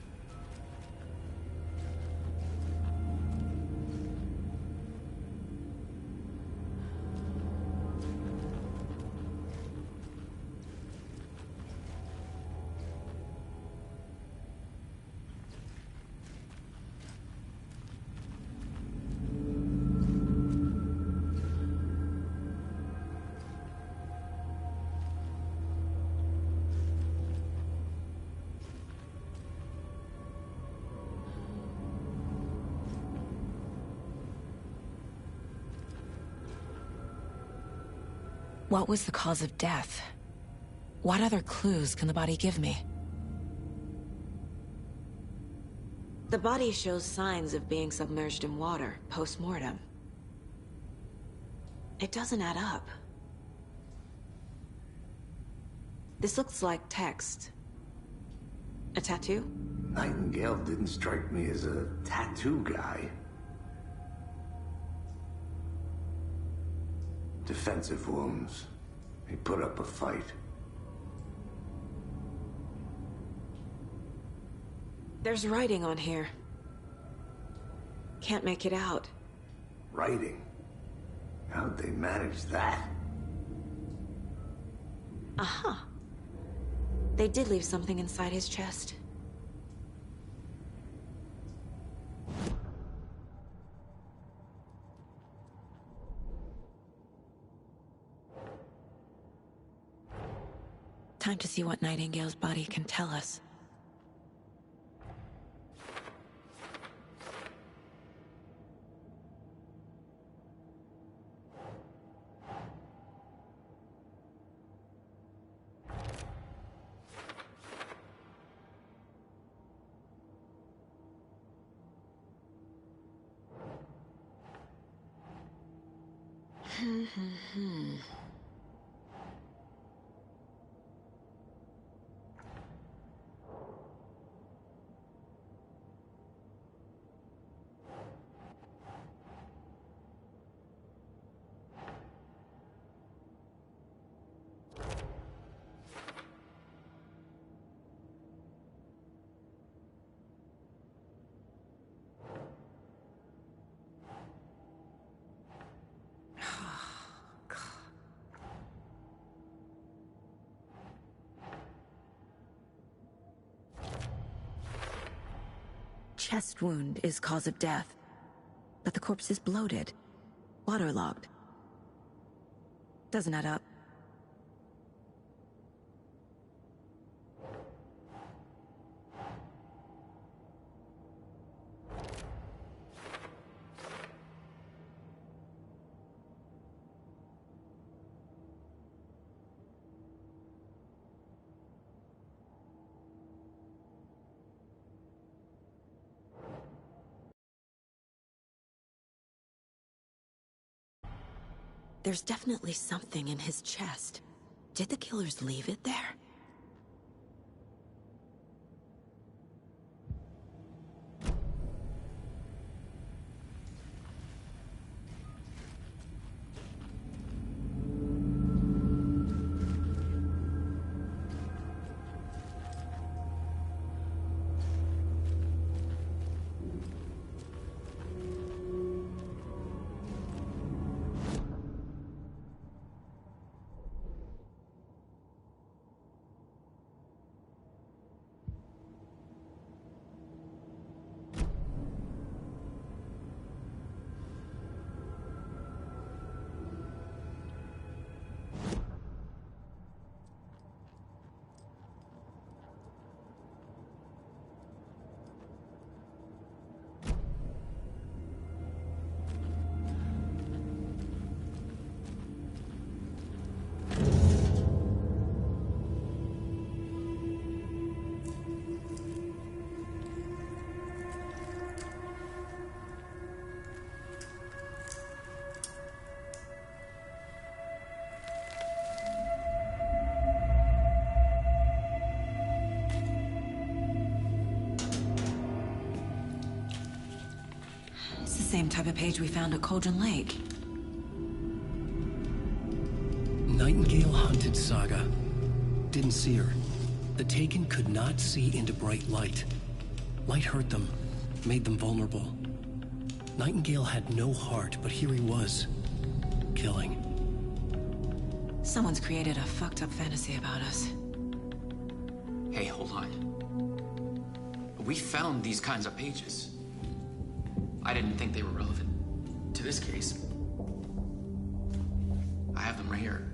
What was the cause of death? What other clues can the body give me? The body shows signs of being submerged in water post-mortem. It doesn't add up. This looks like text. A tattoo? Nightingale didn't strike me as a tattoo guy. Defensive wounds. He put up a fight. There's writing on here. Can't make it out. Writing? How'd they manage that? Uh-huh. They did leave something inside his chest. Time to see what Nightingale's body can tell us. Chest wound is cause of death, but the corpse is bloated, waterlogged. Doesn't add up. There's definitely something in his chest. Did the killers leave it there? Same type of page we found at Cauldron Lake. Nightingale hunted Saga. Didn't see her. The Taken could not see into bright light. Light hurt them, made them vulnerable. Nightingale had no heart, but here he was, killing. Someone's created a fucked up fantasy about us. Hey, hold on. We found these kinds of pages. I didn't think they were relevant to this case. I have them right here.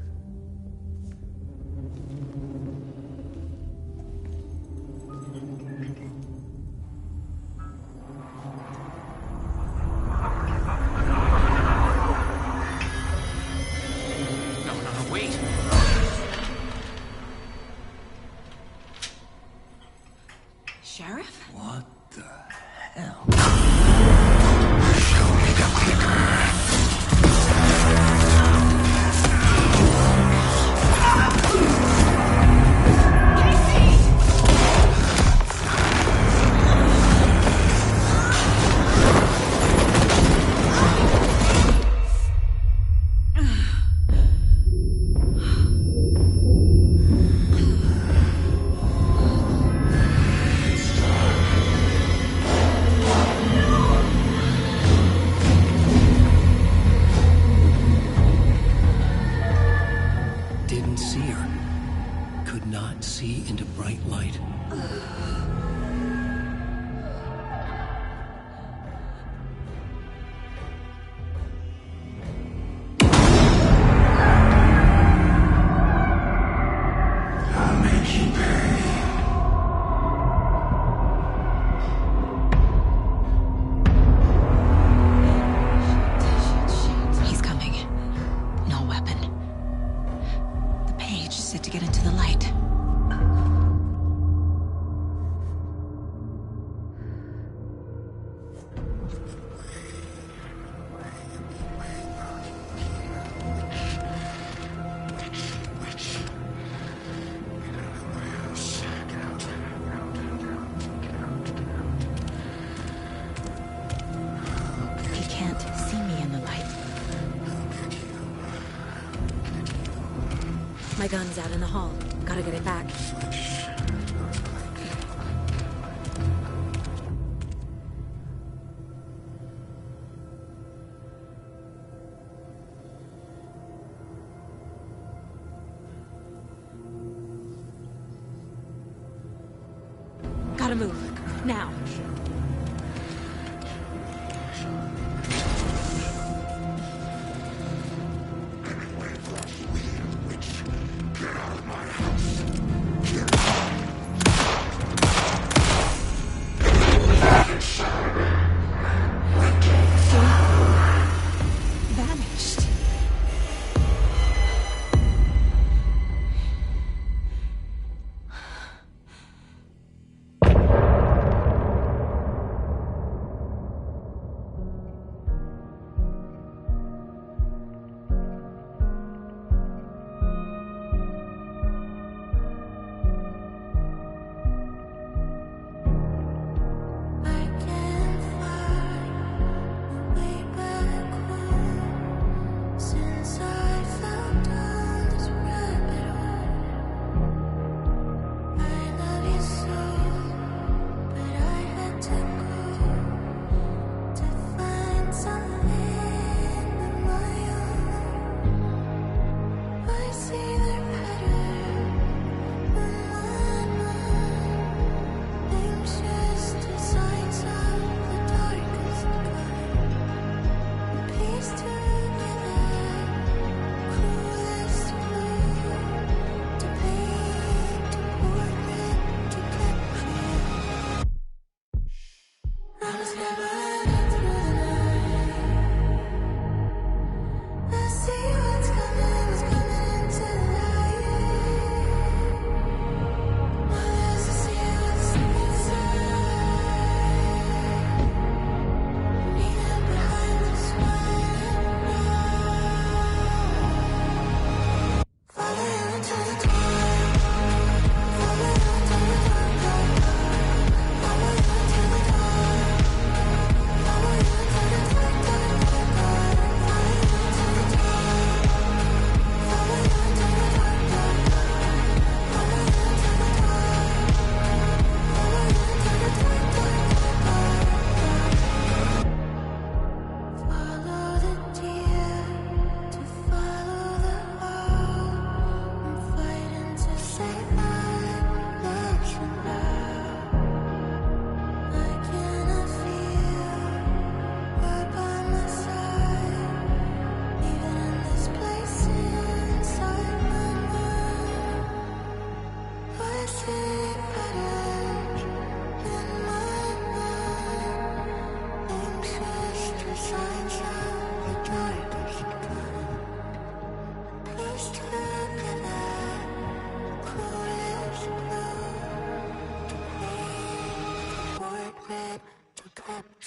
No, wait. Sheriff? What the hell? My gun's out in the hall. Gotta get it back. Gotta move. Now.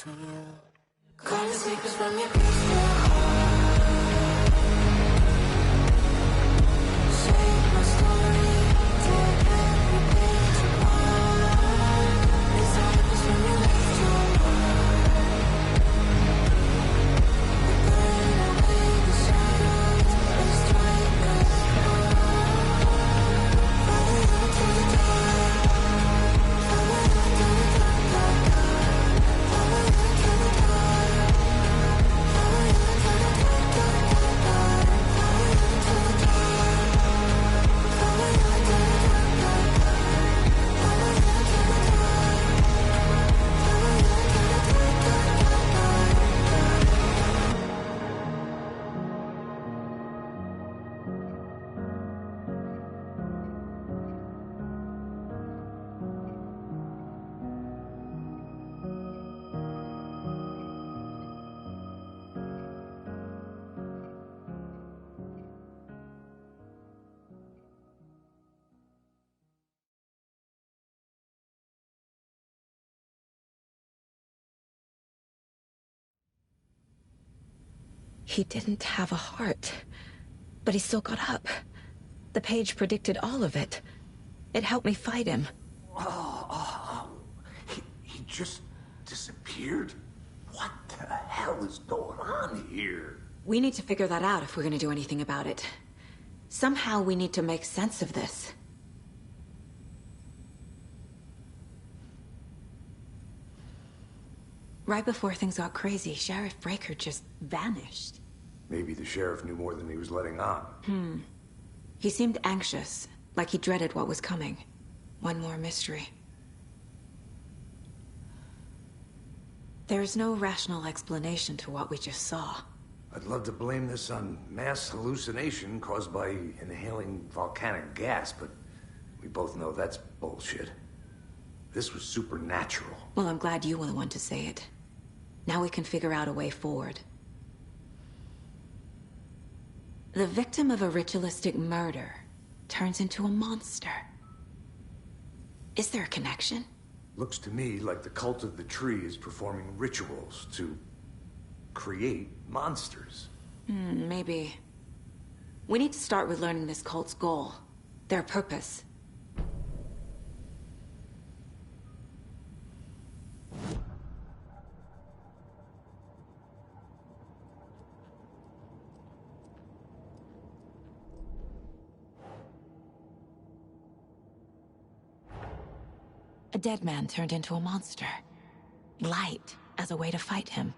from you. Call the secrets from your crystal heart. Shape my story, take every page apart. Disciples from your left to right. We burn away the shadows, and strike us hard. Follow you to the dark. Follow you to the dark, dark, dark. Follow you to the dark. Follow you to the dark, dark, dark, dark. Follow you to the dark. Follow you to the dark, dark, dark. Follow you to the dark. Follow you to the dark, dark, dark, He didn't have a heart, but he still got up. The page predicted all of it. It helped me fight him. He just disappeared? What the hell is going on here? We need to figure that out if we're going to do anything about it. Somehow we need to make sense of this. Right before things got crazy, Sheriff Breaker just vanished. Maybe the sheriff knew more than he was letting on. He seemed anxious, like he dreaded what was coming. One more mystery. There's no rational explanation to what we just saw. I'd love to blame this on mass hallucination caused by inhaling volcanic gas, but we both know that's bullshit. This was supernatural. Well, I'm glad you were the one to say it. Now we can figure out a way forward. The victim of a ritualistic murder turns into a monster. Is there a connection? Looks to me like the cult of the tree is performing rituals to create monsters. Maybe. We need to start with learning this cult's goal. Their purpose. A dead man turned into a monster. Light as a way to fight him.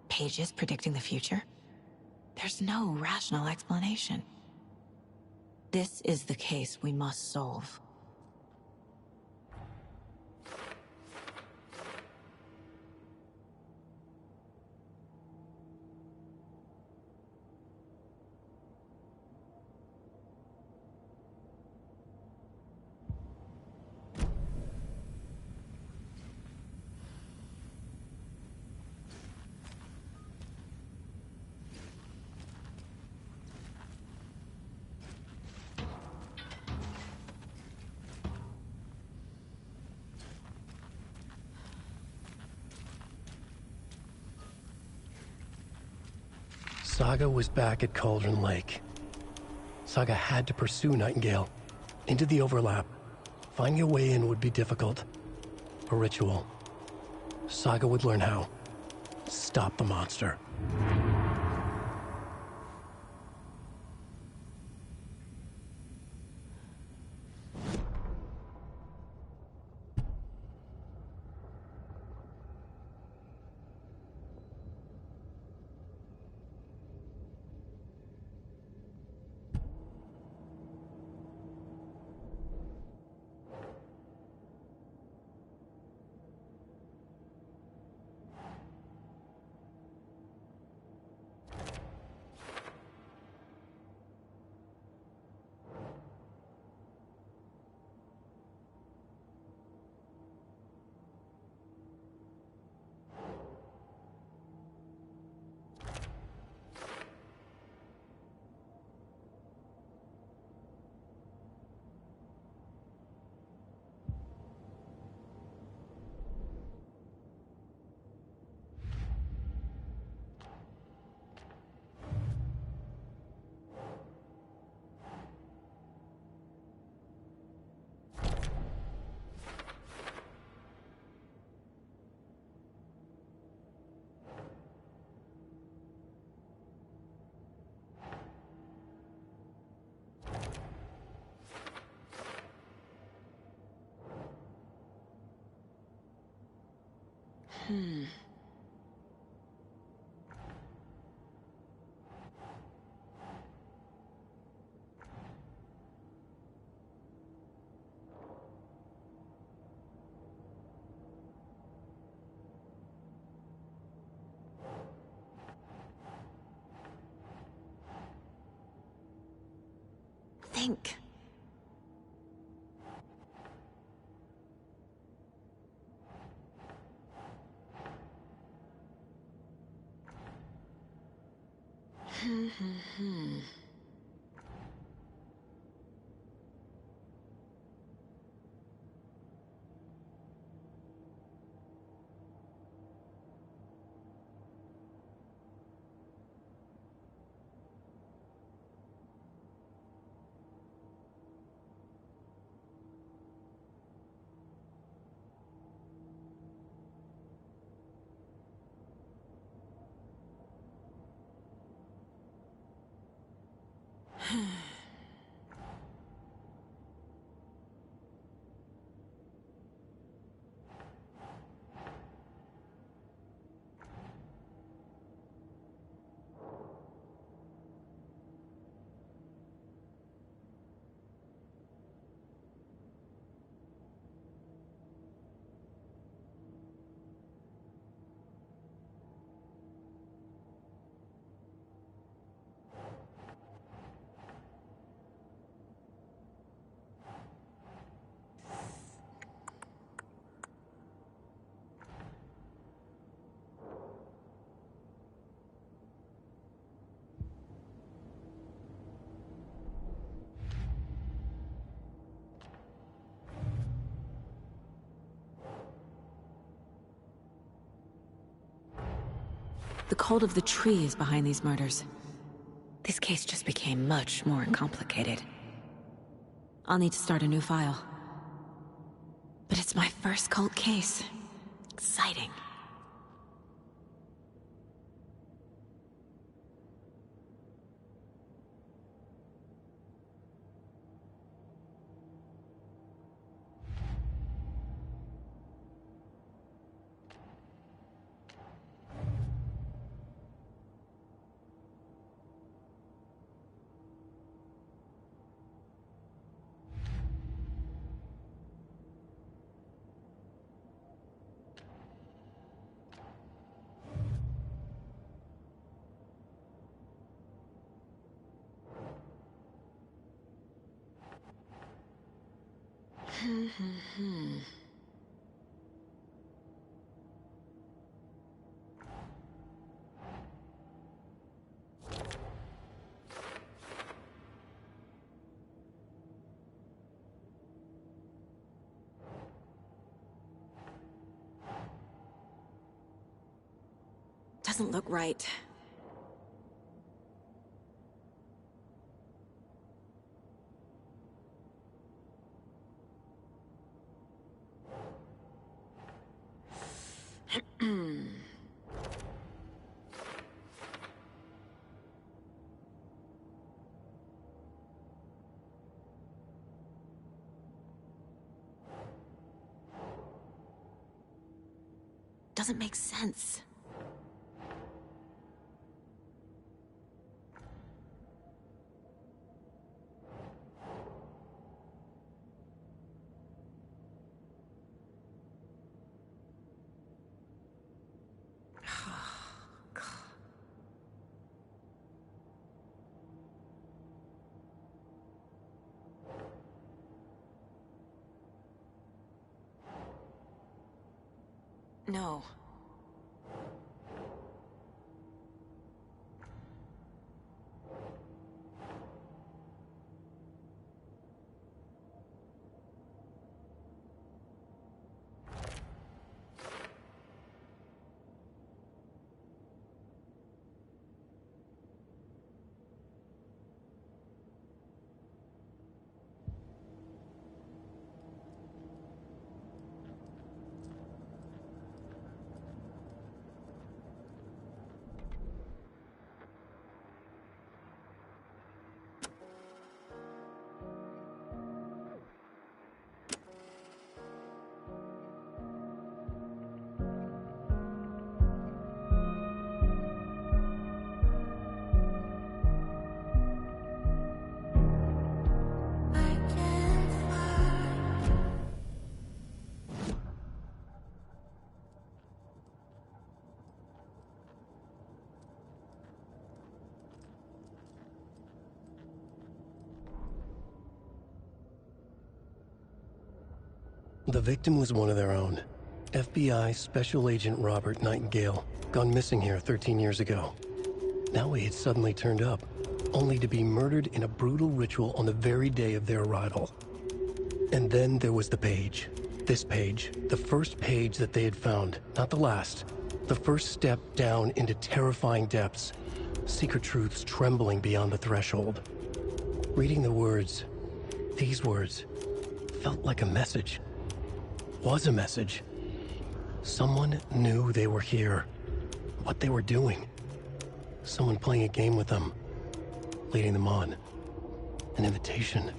Pages predicting the future. There's no rational explanation. This is the case we must solve. Saga was back at Cauldron Lake. Saga had to pursue Nightingale. Into the overlap. Finding a way in would be difficult. A ritual. Saga would learn how. Stop the monster. Think. The cult of the tree is behind these murders. This case just became much more complicated. I'll need to start a new file. But it's my first cult case. Exciting. Doesn't look right. Doesn't make sense. No. The victim was one of their own. FBI Special Agent Robert Nightingale, gone missing here 13 years ago. Now he had suddenly turned up, only to be murdered in a brutal ritual on the very day of their arrival. And then there was the page. This page, the first page that they had found, not the last. The first step down into terrifying depths. Secret truths trembling beyond the threshold. Reading the words, these words, felt like a message. Was a message. Someone knew they were here. What they were doing. Someone playing a game with them. Leading them on. An invitation.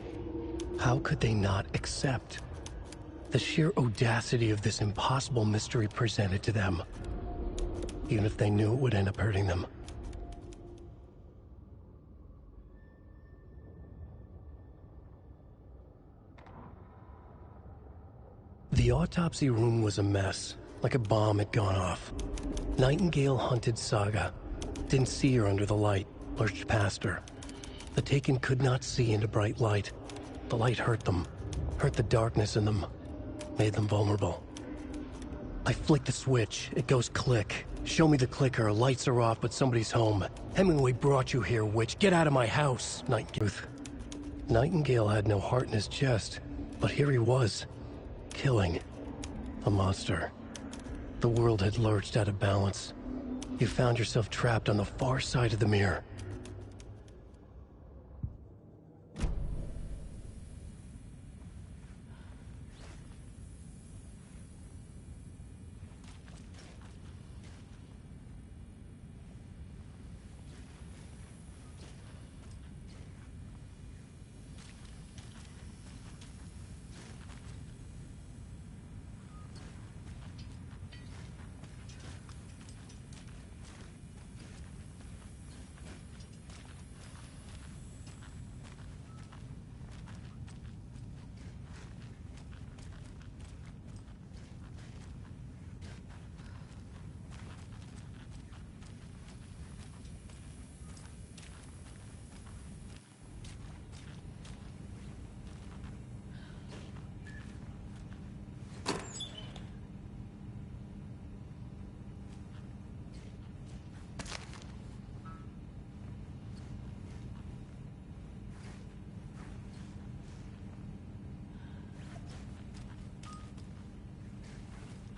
How could they not accept? The sheer audacity of this impossible mystery presented to them. Even if they knew it would end up hurting them. The autopsy room was a mess, like a bomb had gone off. Nightingale hunted Saga. Didn't see her under the light, lurched past her. The Taken could not see into bright light. The light hurt them, hurt the darkness in them, made them vulnerable. I flick the switch, it goes click. Show me the clicker, lights are off, but somebody's home. Hemingway brought you here, witch. Get out of my house, Nightingale. Nightingale had no heart in his chest, but here he was, killing a monster. The world had lurched out of balance. You found yourself trapped on the far side of the mirror.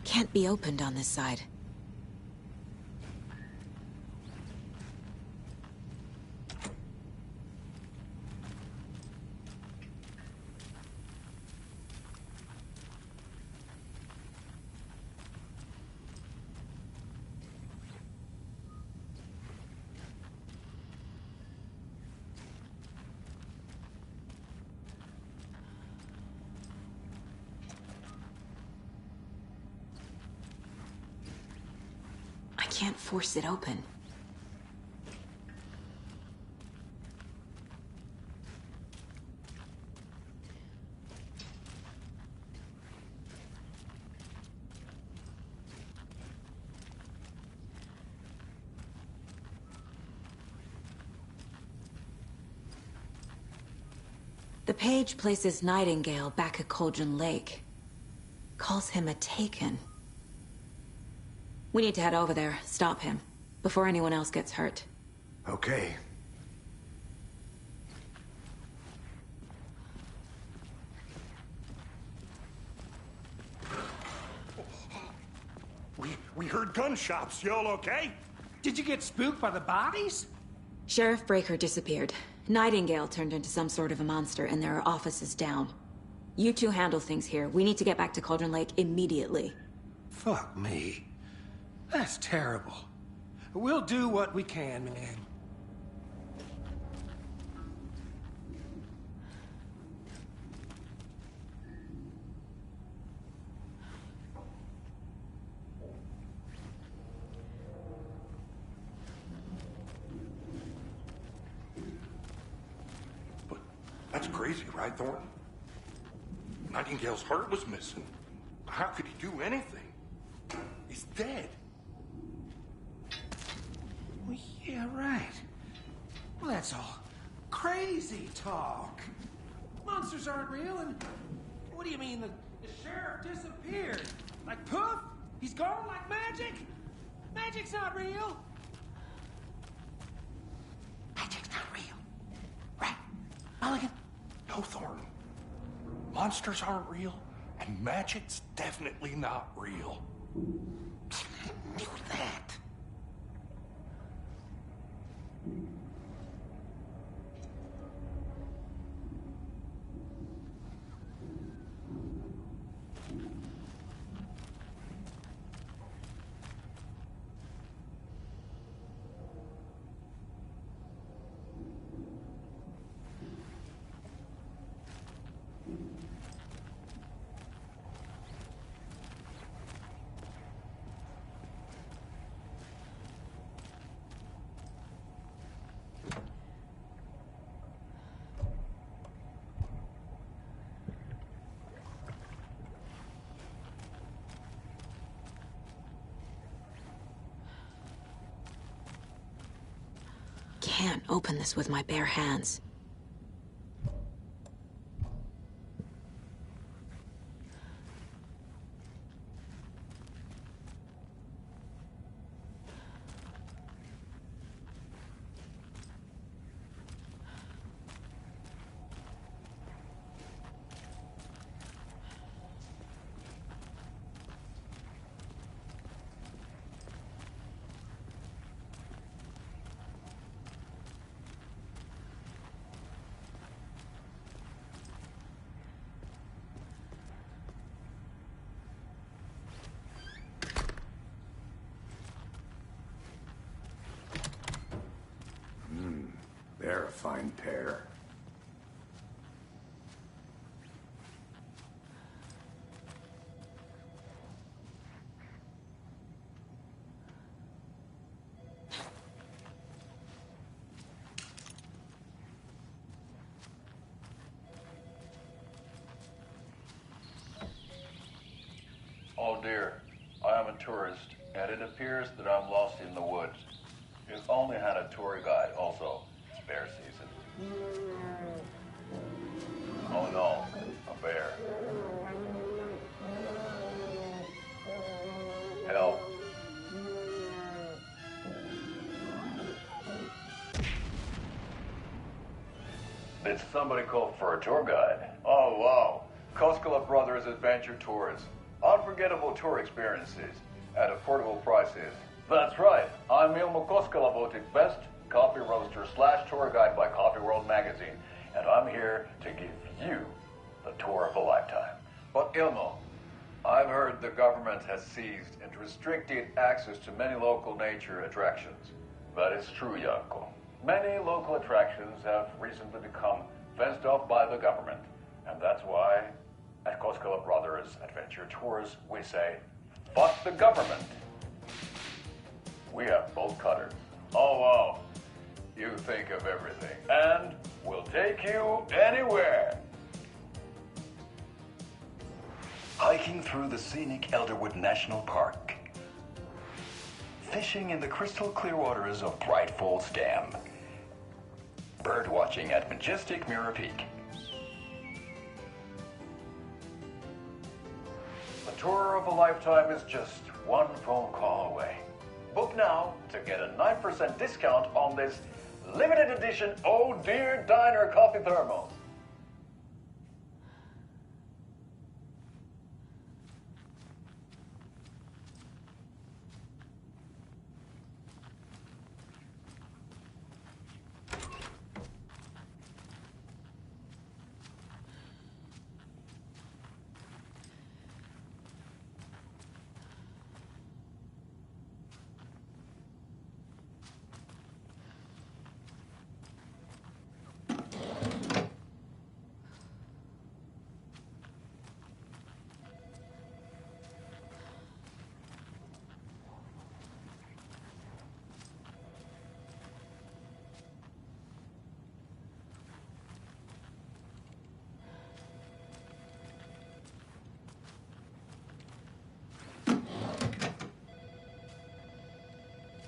Can't be opened on this side. Can't force it open. The page places Nightingale back at Cauldron Lake. Calls him a Taken. We need to head over there, stop him, before anyone else gets hurt. Okay. We heard gunshots. Y'all okay? Did you get spooked by the bodies? Sheriff Breaker disappeared. Nightingale turned into some sort of a monster, and there are offices down. You two handle things here. We need to get back to Cauldron Lake immediately. Fuck me. That's terrible. We'll do what we can, man. But that's crazy, right, Thornton? Nightingale's heart was missing. How could he do anything? He's dead. Well, yeah, right. Well, that's all crazy talk. Monsters aren't real, and what do you mean The sheriff disappeared. Like poof? He's gone like magic? Magic's not real. Magic's not real. Right, Mulligan? No, Thornton. Monsters aren't real, and magic's definitely not real. Knew that. Can't open this with my bare hands. They're a fine pair. Oh dear, I am a tourist, and it appears that I'm lost in the woods. You've only had a tour guide, also. It's bear season. Oh no, a bear. Help. Did somebody call for a tour guide? Oh wow, Koskela Brothers Adventure Tours. Unforgettable tour experiences at affordable prices. That's right, I'm Ilmo Koskela, voted best coffee roaster / tour guide by Coffee World magazine, and I'm here to give you the tour of a lifetime. But Ilmo, I've heard the government has seized and restricted access to many local nature attractions. That is true, Janko. Many local attractions have recently become fenced off by the government, and that's why at Koskela Brothers Adventure Tours we say, fuck the government. We have bolt cutters. Oh wow, you think of everything, and we'll take you anywhere. Hiking through the scenic Elderwood National Park. Fishing in the crystal clear waters of Bright Falls Dam. Bird watching at majestic Mirror Peak. The tour of a lifetime is just one phone call away. Book now to get a 9% discount on this limited edition Oh Dear Diner coffee thermos.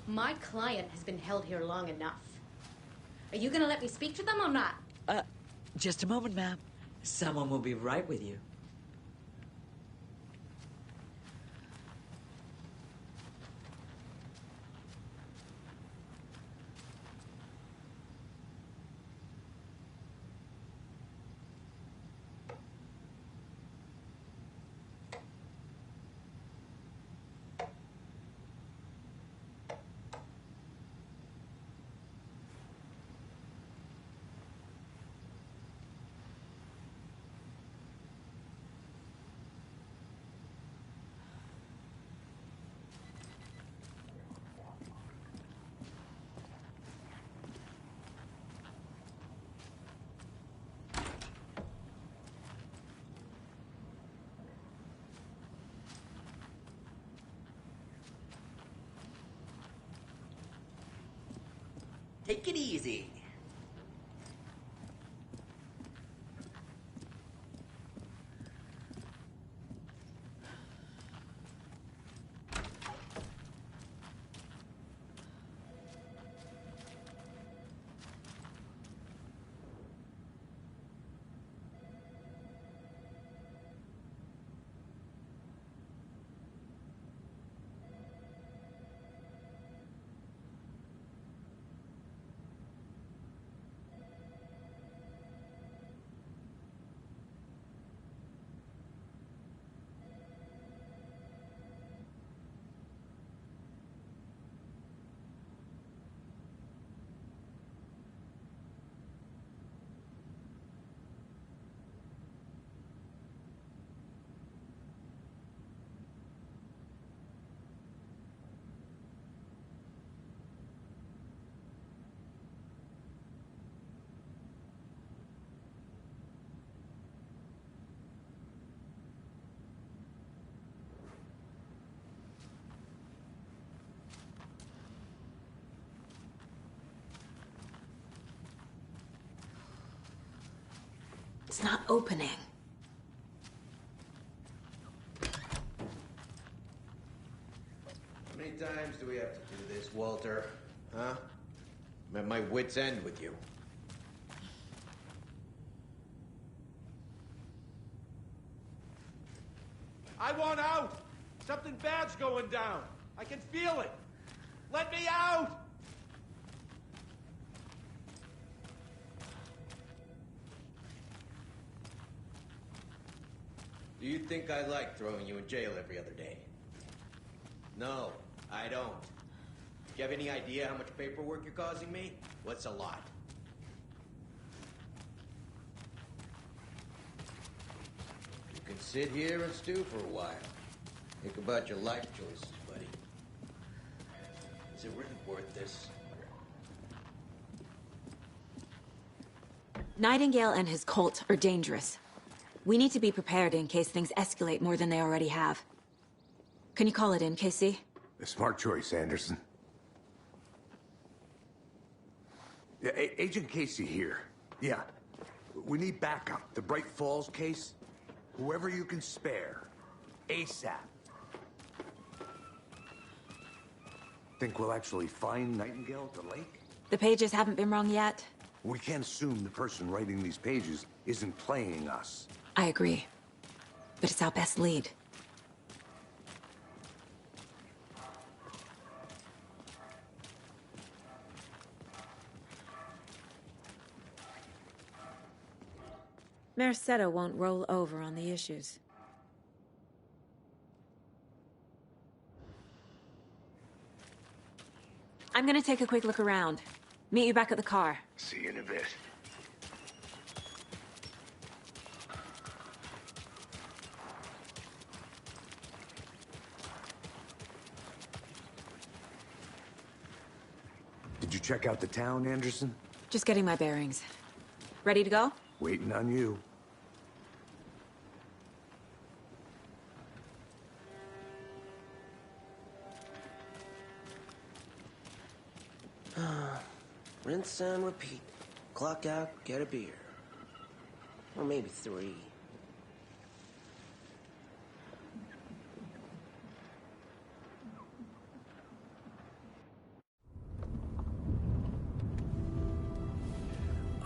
My client has been held here long enough. Are you gonna let me speak to them or not? Just a moment, ma'am. Someone will be right with you. Take it easy. It's not opening. How many times do we have to do this, Walter? Huh? I'm at my wit's end with you. I want out! Something bad's going down. I can feel it. Let me out! Do you think I like throwing you in jail every other day? No, I don't. Do you have any idea how much paperwork you're causing me? What's a lot? You can sit here and stew for a while. Think about your life choices, buddy. Is it really worth this? Nightingale and his cult are dangerous. We need to be prepared in case things escalate more than they already have. Can you call it in, Casey? A smart choice, Anderson. Yeah, Agent Casey here. Yeah. We need backup. The Bright Falls case. Whoever you can spare. ASAP. Think we'll actually find Nightingale at the lake? The pages haven't been wrong yet. We can't assume the person writing these pages isn't playing us. I agree. But it's our best lead. Merced won't roll over on the issues. I'm gonna take a quick look around. Meet you back at the car. See you in a bit. Did you check out the town, Anderson? Just getting my bearings. Ready to go? Waiting on you. Rinse and repeat. Clock out, get a beer. Or maybe 3.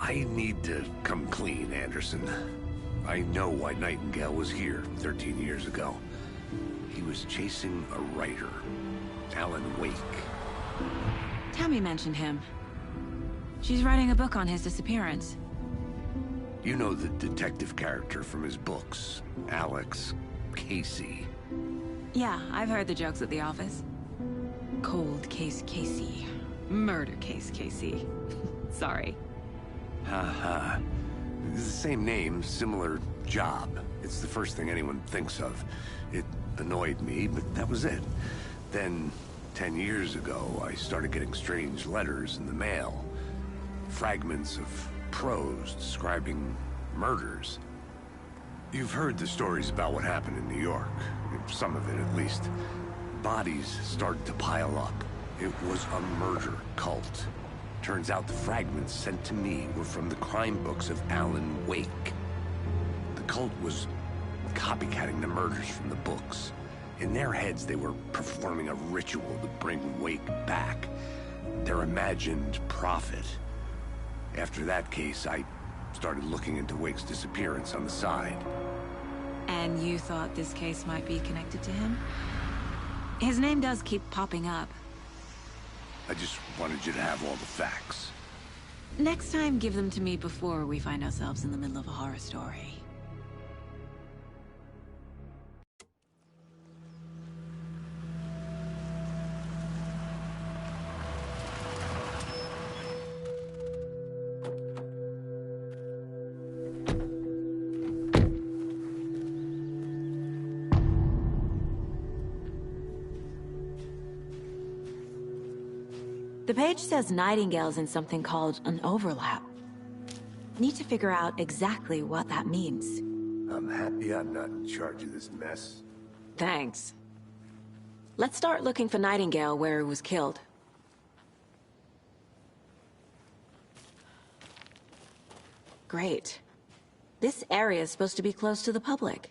I need to come clean, Anderson. I know why Nightingale was here 13 years ago. He was chasing a writer, Alan Wake. Tammy mentioned him. She's writing a book on his disappearance. You know the detective character from his books, Alex Casey. Yeah, I've heard the jokes at the office. Cold case Casey. Murder case Casey. Sorry. Haha. It's the same name, similar job. It's the first thing anyone thinks of. It annoyed me, but that was it. Then, 10 years ago, I started getting strange letters in the mail. Fragments of prose describing murders. You've heard the stories about what happened in New York. Some of it, at least. Bodies started to pile up. It was a murder cult. Turns out the fragments sent to me were from the crime books of Alan Wake. The cult was copycatting the murders from the books. In their heads, they were performing a ritual to bring Wake back. Their imagined prophet. After that case, I started looking into Wake's disappearance on the side. And you thought this case might be connected to him? His name does keep popping up. I just wanted you to have all the facts. Next time, give them to me before we find ourselves in the middle of a horror story. The page says Nightingale's in something called an overlap. Need to figure out exactly what that means. I'm happy I'm not in charge of this mess. Thanks. Let's start looking for Nightingale where he was killed. Great. This area is supposed to be closed to the public.